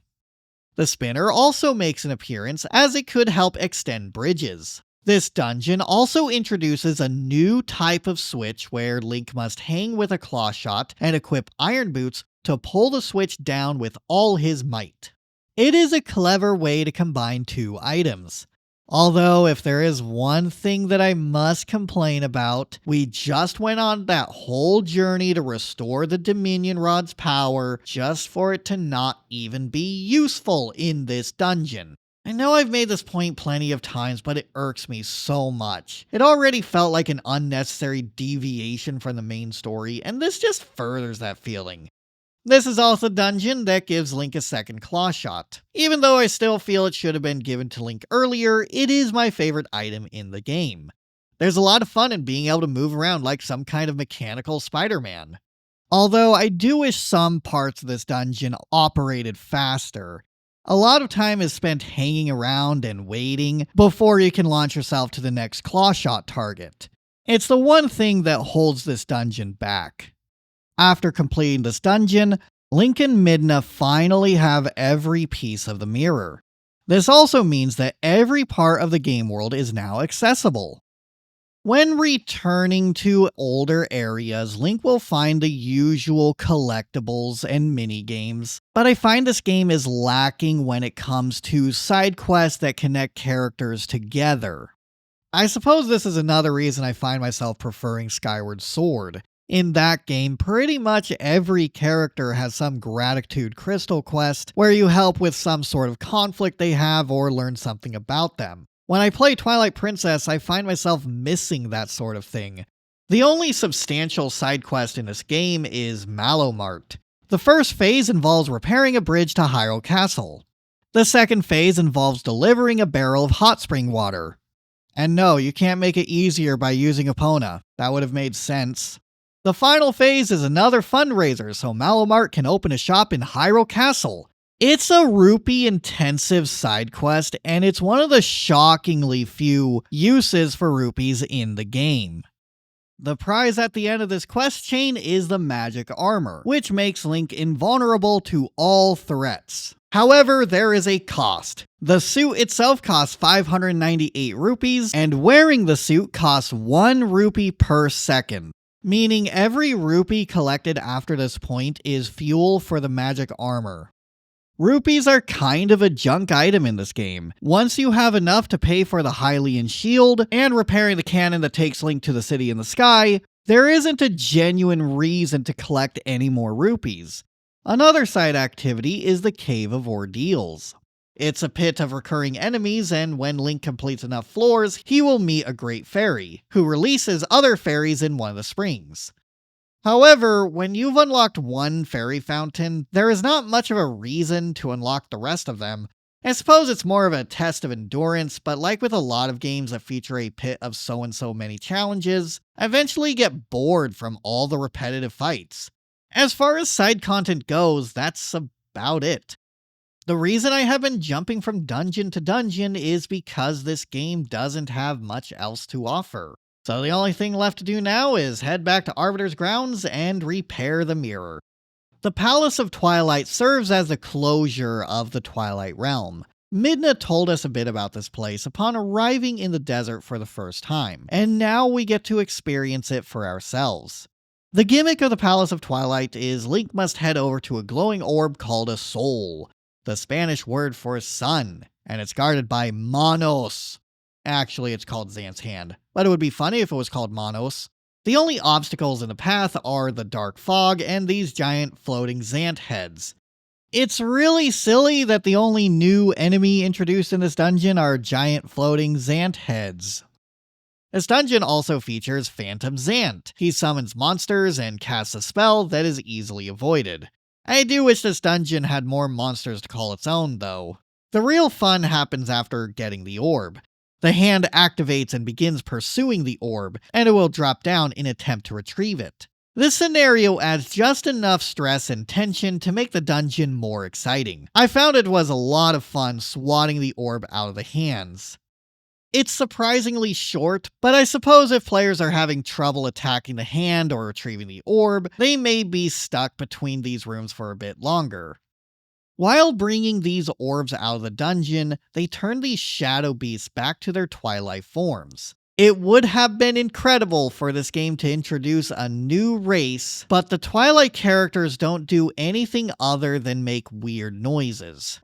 The spinner also makes an appearance as it could help extend bridges. This dungeon also introduces a new type of switch where Link must hang with a claw shot and equip iron boots to pull the switch down with all his might. It is a clever way to combine two items. Although, if there is one thing that I must complain about, we just went on that whole journey to restore the Dominion Rod's power just for it to not even be useful in this dungeon. I know I've made this point plenty of times, but it irks me so much. It already felt like an unnecessary deviation from the main story, and this just furthers that feeling. This is also a dungeon that gives Link a second claw shot. Even though I still feel it should have been given to Link earlier, it is my favorite item in the game. There's a lot of fun in being able to move around like some kind of mechanical Spider-Man. Although I do wish some parts of this dungeon operated faster. A lot of time is spent hanging around and waiting before you can launch yourself to the next claw shot target. It's the one thing that holds this dungeon back. After completing this dungeon, Link and Midna finally have every piece of the mirror. This also means that every part of the game world is now accessible. When returning to older areas, Link will find the usual collectibles and minigames, but I find this game is lacking when it comes to side quests that connect characters together. I suppose this is another reason I find myself preferring Skyward Sword. In that game, pretty much every character has some gratitude crystal quest where you help with some sort of conflict they have or learn something about them. When I play Twilight Princess, I find myself missing that sort of thing. The only substantial side quest in this game is Mallow Mart. The first phase involves repairing a bridge to Hyrule Castle. The second phase involves delivering a barrel of hot spring water. And no, you can't make it easier by using Epona. That would have made sense. The final phase is another fundraiser so Mallow Mart can open a shop in Hyrule Castle. It's a rupee-intensive side quest, and it's one of the shockingly few uses for rupees in the game. The prize at the end of this quest chain is the magic armor, which makes Link invulnerable to all threats. However, there is a cost. The suit itself costs 598 rupees, and wearing the suit costs 1 rupee per second. Meaning every rupee collected after this point is fuel for the magic armor. Rupees are kind of a junk item in this game. Once you have enough to pay for the Hylian shield and repairing the cannon that takes Link to the City in the Sky, there isn't a genuine reason to collect any more rupees. Another side activity is the Cave of Ordeals. It's a pit of recurring enemies, and when Link completes enough floors, he will meet a great fairy, who releases other fairies in one of the springs. However, when you've unlocked one fairy fountain, there is not much of a reason to unlock the rest of them. I suppose it's more of a test of endurance, but like with a lot of games that feature a pit of so and so many challenges, I eventually get bored from all the repetitive fights. As far as side content goes, that's about it. The reason I have been jumping from dungeon to dungeon is because this game doesn't have much else to offer. So the only thing left to do now is head back to Arbiter's Grounds and repair the mirror. The Palace of Twilight serves as the closure of the Twilight Realm. Midna told us a bit about this place upon arriving in the desert for the first time, and now we get to experience it for ourselves. The gimmick of the Palace of Twilight is Link must head over to a glowing orb called a soul, the Spanish word for sun. and it's guarded by Monos. Actually, it's called Xant's Hand, but it would be funny if it was called Monos. The only obstacles in the path are the dark fog and these giant floating Xant heads. It's really silly that the only new enemy introduced in this dungeon are giant floating Xant heads. This dungeon also features Phantom Xant. He summons monsters and casts a spell that is easily avoided. I do wish this dungeon had more monsters to call its own, though. The real fun happens after getting the orb. The hand activates and begins pursuing the orb, and it will drop down in an attempt to retrieve it. This scenario adds just enough stress and tension to make the dungeon more exciting. I found it was a lot of fun swatting the orb out of the hands. It's surprisingly short, but I suppose if players are having trouble attacking the hand or retrieving the orb, they may be stuck between these rooms for a bit longer. While bringing these orbs out of the dungeon, they turn these shadow beasts back to their Twilight forms. It would have been incredible for this game to introduce a new race, but the Twilight characters don't do anything other than make weird noises.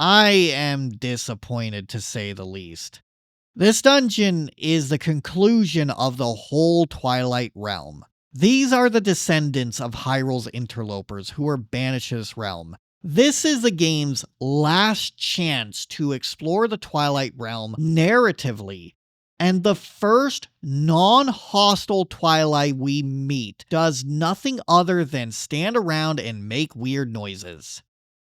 I am disappointed, to say the least. This dungeon is the conclusion of the whole Twilight realm. These are the descendants of Hyrule's interlopers who were banished to this realm. This is the game's last chance to explore the Twilight realm narratively, and the first non-hostile Twilight we meet does nothing other than stand around and make weird noises.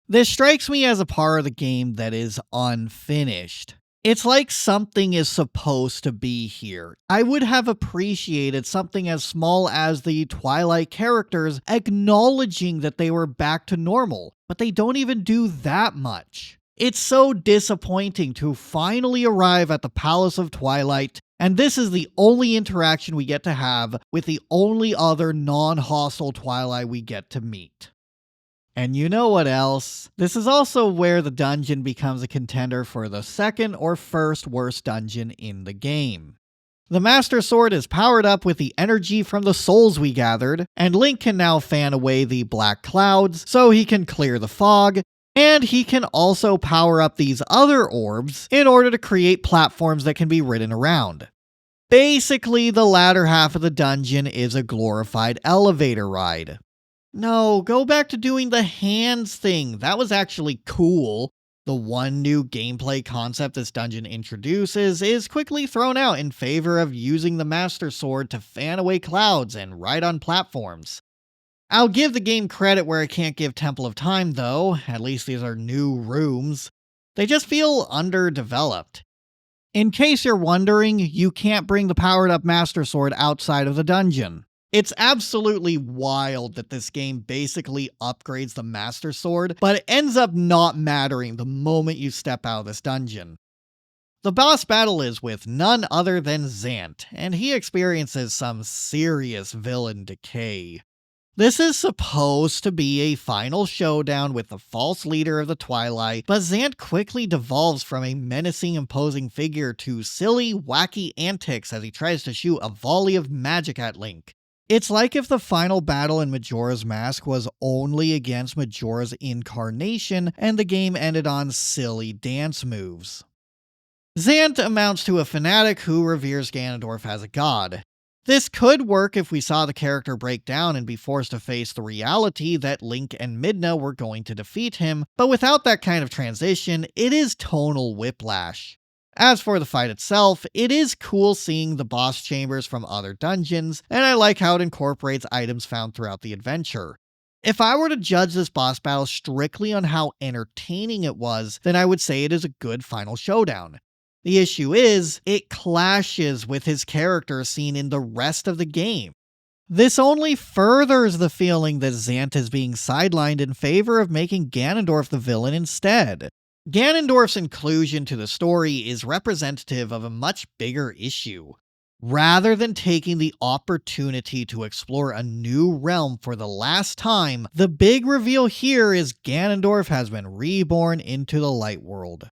This strikes me as a part of the game that is unfinished. It's like something is supposed to be here. I would have appreciated something as small as the Twilight characters acknowledging that they were back to normal, but they don't even do that much. It's so disappointing to finally arrive at the Palace of Twilight, and this is the only interaction we get to have with the only other non-hostile Twilight we get to meet. And you know what else? This is also where the dungeon becomes a contender for the second or first worst dungeon in the game. The Master Sword is powered up with the energy from the souls we gathered, and Link can now fan away the black clouds so he can clear the fog, and he can also power up these other orbs in order to create platforms that can be ridden around. Basically, the latter half of the dungeon is a glorified elevator ride. No, go back to doing the hands thing. That was actually cool. The one new gameplay concept this dungeon introduces is quickly thrown out in favor of using the Master Sword to fan away clouds and ride on platforms. I'll give the game credit where I can't give Temple of Time though, at least these are new rooms. They just feel underdeveloped. In case you're wondering, you can't bring the powered up Master Sword outside of the dungeon. It's absolutely wild that this game basically upgrades the Master Sword, but it ends up not mattering the moment you step out of this dungeon. The boss battle is with none other than Xant, and he experiences some serious villain decay. This is supposed to be a final showdown with the false leader of the Twilight, but Xant quickly devolves from a menacing, imposing figure to silly, wacky antics as he tries to shoot a volley of magic at Link. It's like if the final battle in Majora's Mask was only against Majora's incarnation and the game ended on silly dance moves. Xant amounts to a fanatic who reveres Ganondorf as a god. This could work if we saw the character break down and be forced to face the reality that Link and Midna were going to defeat him, but without that kind of transition, it is tonal whiplash. As for the fight itself, it is cool seeing the boss chambers from other dungeons, and I like how it incorporates items found throughout the adventure. If I were to judge this boss battle strictly on how entertaining it was, then I would say it is a good final showdown. The issue is, it clashes with his character seen in the rest of the game. This only furthers the feeling that Xant is being sidelined in favor of making Ganondorf the villain instead. Ganondorf's inclusion to the story is representative of a much bigger issue. Rather than taking the opportunity to explore a new realm for the last time, the big reveal here is Ganondorf has been reborn into the light world.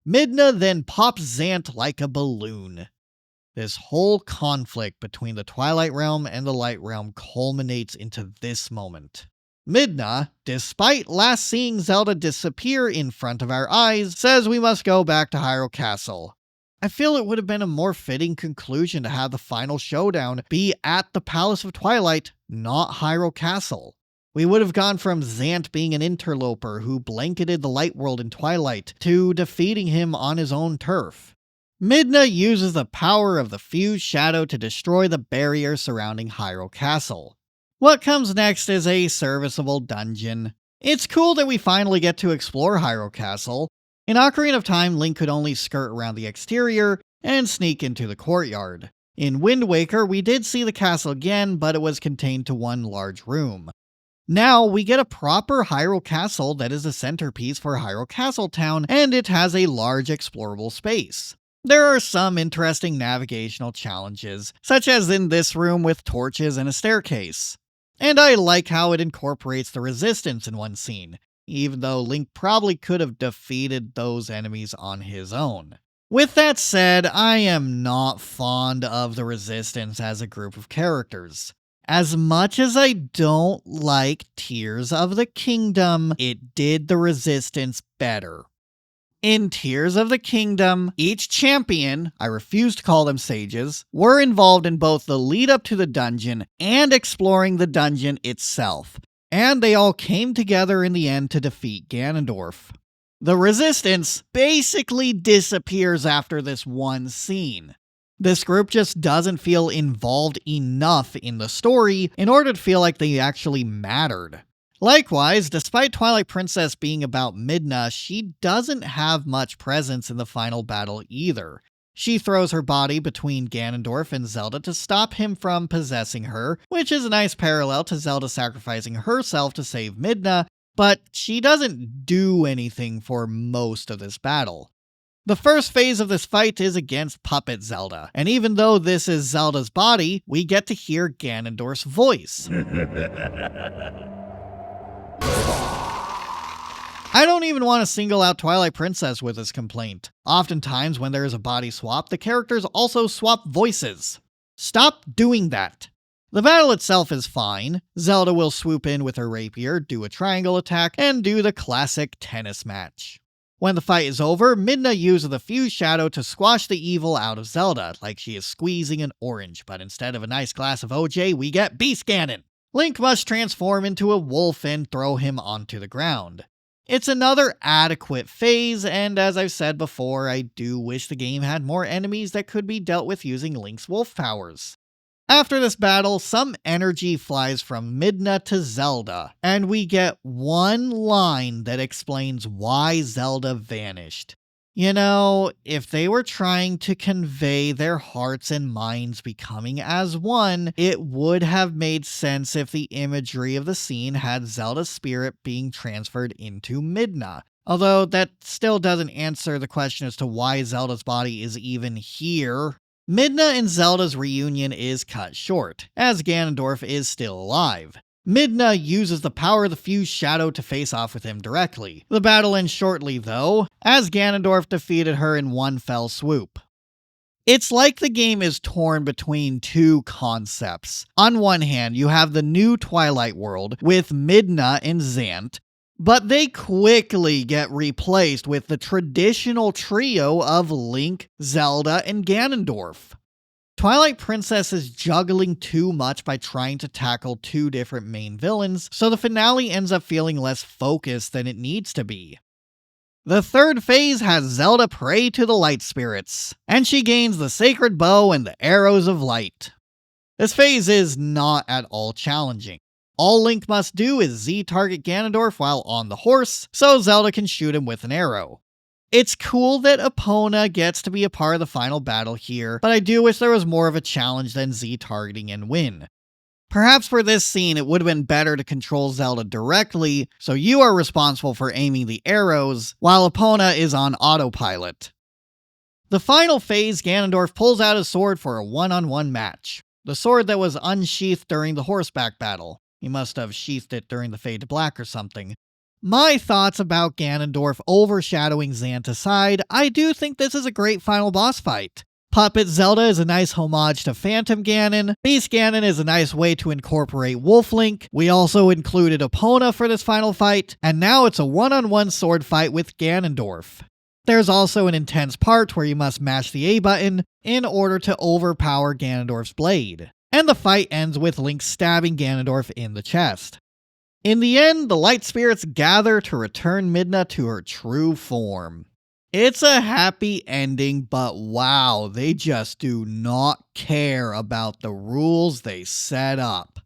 Midna then pops Xant like a balloon. This whole conflict between the Twilight Realm and the Light Realm culminates into this moment. Midna, despite last seeing Zelda disappear in front of our eyes, says we must go back to Hyrule Castle. I feel it would have been a more fitting conclusion to have the final showdown be at the Palace of Twilight, not Hyrule Castle. We would have gone from Zant being an interloper who blanketed the Light World in Twilight to defeating him on his own turf. Midna uses the power of the fused shadow to destroy the barrier surrounding Hyrule Castle. What comes next is a serviceable dungeon. It's cool that we finally get to explore Hyrule Castle. In Ocarina of Time, Link could only skirt around the exterior and sneak into the courtyard. In Wind Waker, we did see the castle again, but it was contained to one large room. Now, we get a proper Hyrule Castle that is a centerpiece for Hyrule Castle Town, and it has a large explorable space. There are some interesting navigational challenges, such as in this room with torches and a staircase. And I like how it incorporates the resistance in one scene, even though Link probably could have defeated those enemies on his own. With that said, I am not fond of the resistance as a group of characters. As much as I don't like Tears of the Kingdom, it did the resistance better. In Tears of the Kingdom, each champion, I refuse to call them sages, were involved in both the lead up to the dungeon and exploring the dungeon itself, and they all came together in the end to defeat Ganondorf. The resistance basically disappears after this one scene. This group just doesn't feel involved enough in the story in order to feel like they actually mattered. Likewise, despite Twilight Princess being about Midna, she doesn't have much presence in the final battle either. She throws her body between Ganondorf and Zelda to stop him from possessing her, which is a nice parallel to Zelda sacrificing herself to save Midna, but she doesn't do anything for most of this battle. The first phase of this fight is against Puppet Zelda, and even though this is Zelda's body, we get to hear Ganondorf's voice. I don't even want to single out Twilight Princess with this complaint. Oftentimes, when there is a body swap, the characters also swap voices. Stop doing that. The battle itself is fine. Zelda will swoop in with her rapier, do a triangle attack, and do the classic tennis match. When the fight is over, Midna uses the fused shadow to squash the evil out of Zelda, like she is squeezing an orange, but instead of a nice glass of OJ, we get Beast Ganon. Link must transform into a wolf and throw him onto the ground. It's another adequate phase, and as I've said before, I do wish the game had more enemies that could be dealt with using Link's wolf powers. After this battle, some energy flies from Midna to Zelda, and we get one line that explains why Zelda vanished. You know, if they were trying to convey their hearts and minds becoming as one, it would have made sense if the imagery of the scene had Zelda's spirit being transferred into Midna. Although that still doesn't answer the question as to why Zelda's body is even here. Midna and Zelda's reunion is cut short, as Ganondorf is still alive. Midna uses the power of the fused shadow to face off with him directly. The battle ends shortly though, as Ganondorf defeated her in one fell swoop. It's like the game is torn between two concepts. On one hand, you have the new Twilight world with Midna and Zant, but they quickly get replaced with the traditional trio of Link, Zelda, and Ganondorf. Twilight Princess is juggling too much by trying to tackle two different main villains, so the finale ends up feeling less focused than it needs to be. The third phase has Zelda pray to the light spirits, and she gains the sacred bow and the arrows of light. This phase is not at all challenging. All Link must do is Z-target Ganondorf while on the horse, so Zelda can shoot him with an arrow. It's cool that Epona gets to be a part of the final battle here, but I do wish there was more of a challenge than Z-targeting and win. Perhaps for this scene it would have been better to control Zelda directly, so you are responsible for aiming the arrows, while Epona is on autopilot. The final phase, Ganondorf pulls out his sword for a one-on-one match. The sword that was unsheathed during the horseback battle. He must have sheathed it during the Fade to Black or something. My thoughts about Ganondorf overshadowing Zant aside, I do think this is a great final boss fight. Puppet Zelda is a nice homage to Phantom Ganon. Beast Ganon is a nice way to incorporate Wolf Link. We also included Epona for this final fight, and now it's a one-on-one sword fight with Ganondorf. There's also an intense part where you must mash the A button in order to overpower Ganondorf's blade, and the fight ends with Link stabbing Ganondorf in the chest. In the end, the light spirits gather to return Midna to her true form. It's a happy ending, but wow, they just do not care about the rules they set up.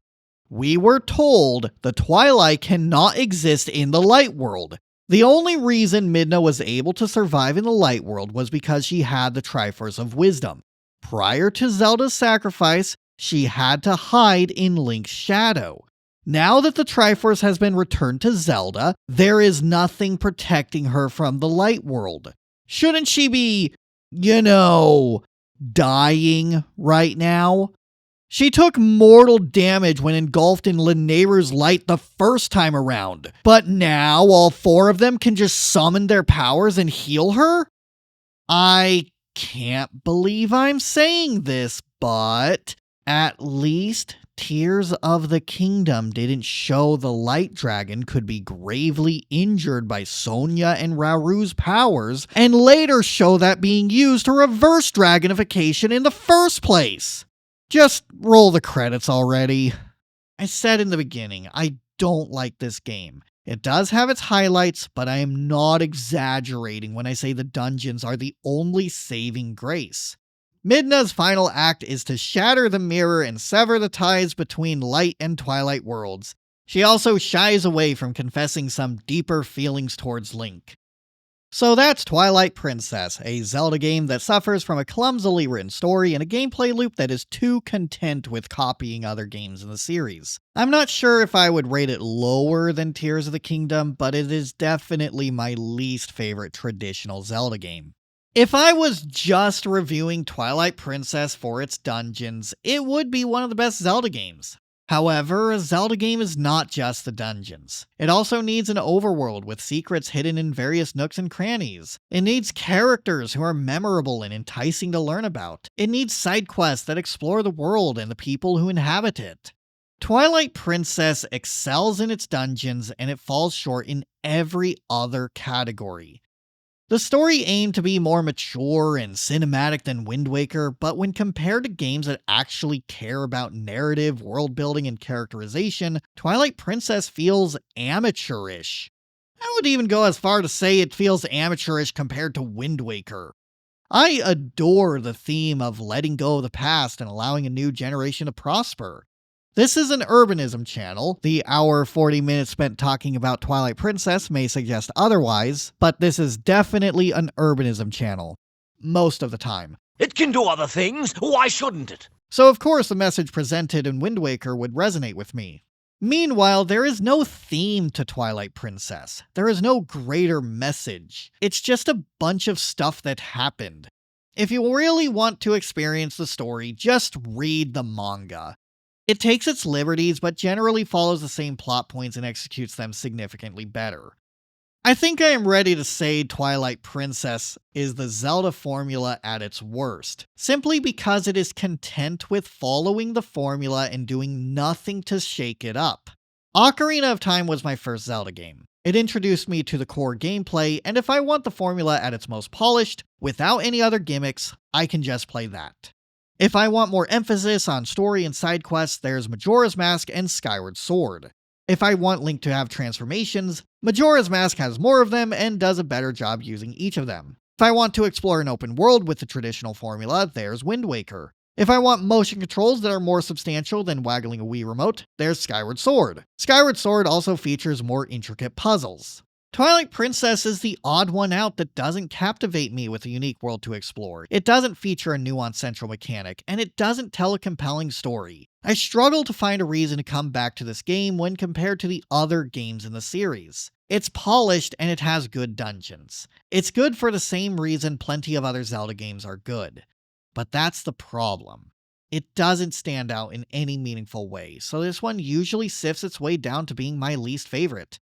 We were told the Twilight cannot exist in the light world. The only reason Midna was able to survive in the light world was because she had the Triforce of Wisdom. Prior to Zelda's sacrifice, she had to hide in Link's shadow. Now that the Triforce has been returned to Zelda, there is nothing protecting her from the light world. Shouldn't she be, dying right now? She took mortal damage when engulfed in Lanayru's light the first time around, but now all 4 of them can just summon their powers and heal her? I can't believe I'm saying this, but at least Tears of the Kingdom didn't show the Light Dragon could be gravely injured by Sonia and Raru's powers, and later show that being used to reverse dragonification in the first place. Just roll the credits already. I said in the beginning, I don't like this game. It does have its highlights, but I am not exaggerating when I say the dungeons are the only saving grace. Midna's final act is to shatter the mirror and sever the ties between Light and Twilight worlds. She also shies away from confessing some deeper feelings towards Link. So that's Twilight Princess, a Zelda game that suffers from a clumsily written story and a gameplay loop that is too content with copying other games in the series. I'm not sure if I would rate it lower than Tears of the Kingdom, but it is definitely my least favorite traditional Zelda game. If I was just reviewing Twilight Princess for its dungeons, it would be one of the best Zelda games. However, a Zelda game is not just the dungeons. It also needs an overworld with secrets hidden in various nooks and crannies. It needs characters who are memorable and enticing to learn about. It needs side quests that explore the world and the people who inhabit it. Twilight Princess excels in its dungeons, and it falls short in every other category. The story aimed to be more mature and cinematic than Wind Waker, but when compared to games that actually care about narrative, world building, and characterization, Twilight Princess feels amateurish. I would even go as far to say it feels amateurish compared to Wind Waker. I adore the theme of letting go of the past and allowing a new generation to prosper. This is an urbanism channel. The hour 40 minutes spent talking about Twilight Princess may suggest otherwise, but this is definitely an urbanism channel. Most of the time. It can do other things. Why shouldn't it? So of course the message presented in Wind Waker would resonate with me. Meanwhile, there is no theme to Twilight Princess. There is no greater message. It's just a bunch of stuff that happened. If you really want to experience the story, just read the manga. It takes its liberties, but generally follows the same plot points and executes them significantly better. I think I am ready to say Twilight Princess is the Zelda formula at its worst, simply because it is content with following the formula and doing nothing to shake it up. Ocarina of Time was my first Zelda game. It introduced me to the core gameplay, and if I want the formula at its most polished, without any other gimmicks, I can just play that. If I want more emphasis on story and side quests, there's Majora's Mask and Skyward Sword. If I want Link to have transformations, Majora's Mask has more of them and does a better job using each of them. If I want to explore an open world with the traditional formula, there's Wind Waker. If I want motion controls that are more substantial than waggling a Wii remote, there's Skyward Sword. Skyward Sword also features more intricate puzzles. Twilight Princess is the odd one out that doesn't captivate me with a unique world to explore. It doesn't feature a nuanced central mechanic, and it doesn't tell a compelling story. I struggle to find a reason to come back to this game when compared to the other games in the series. It's polished and it has good dungeons. It's good for the same reason plenty of other Zelda games are good. But that's the problem. It doesn't stand out in any meaningful way, so this one usually sifts its way down to being my least favorite.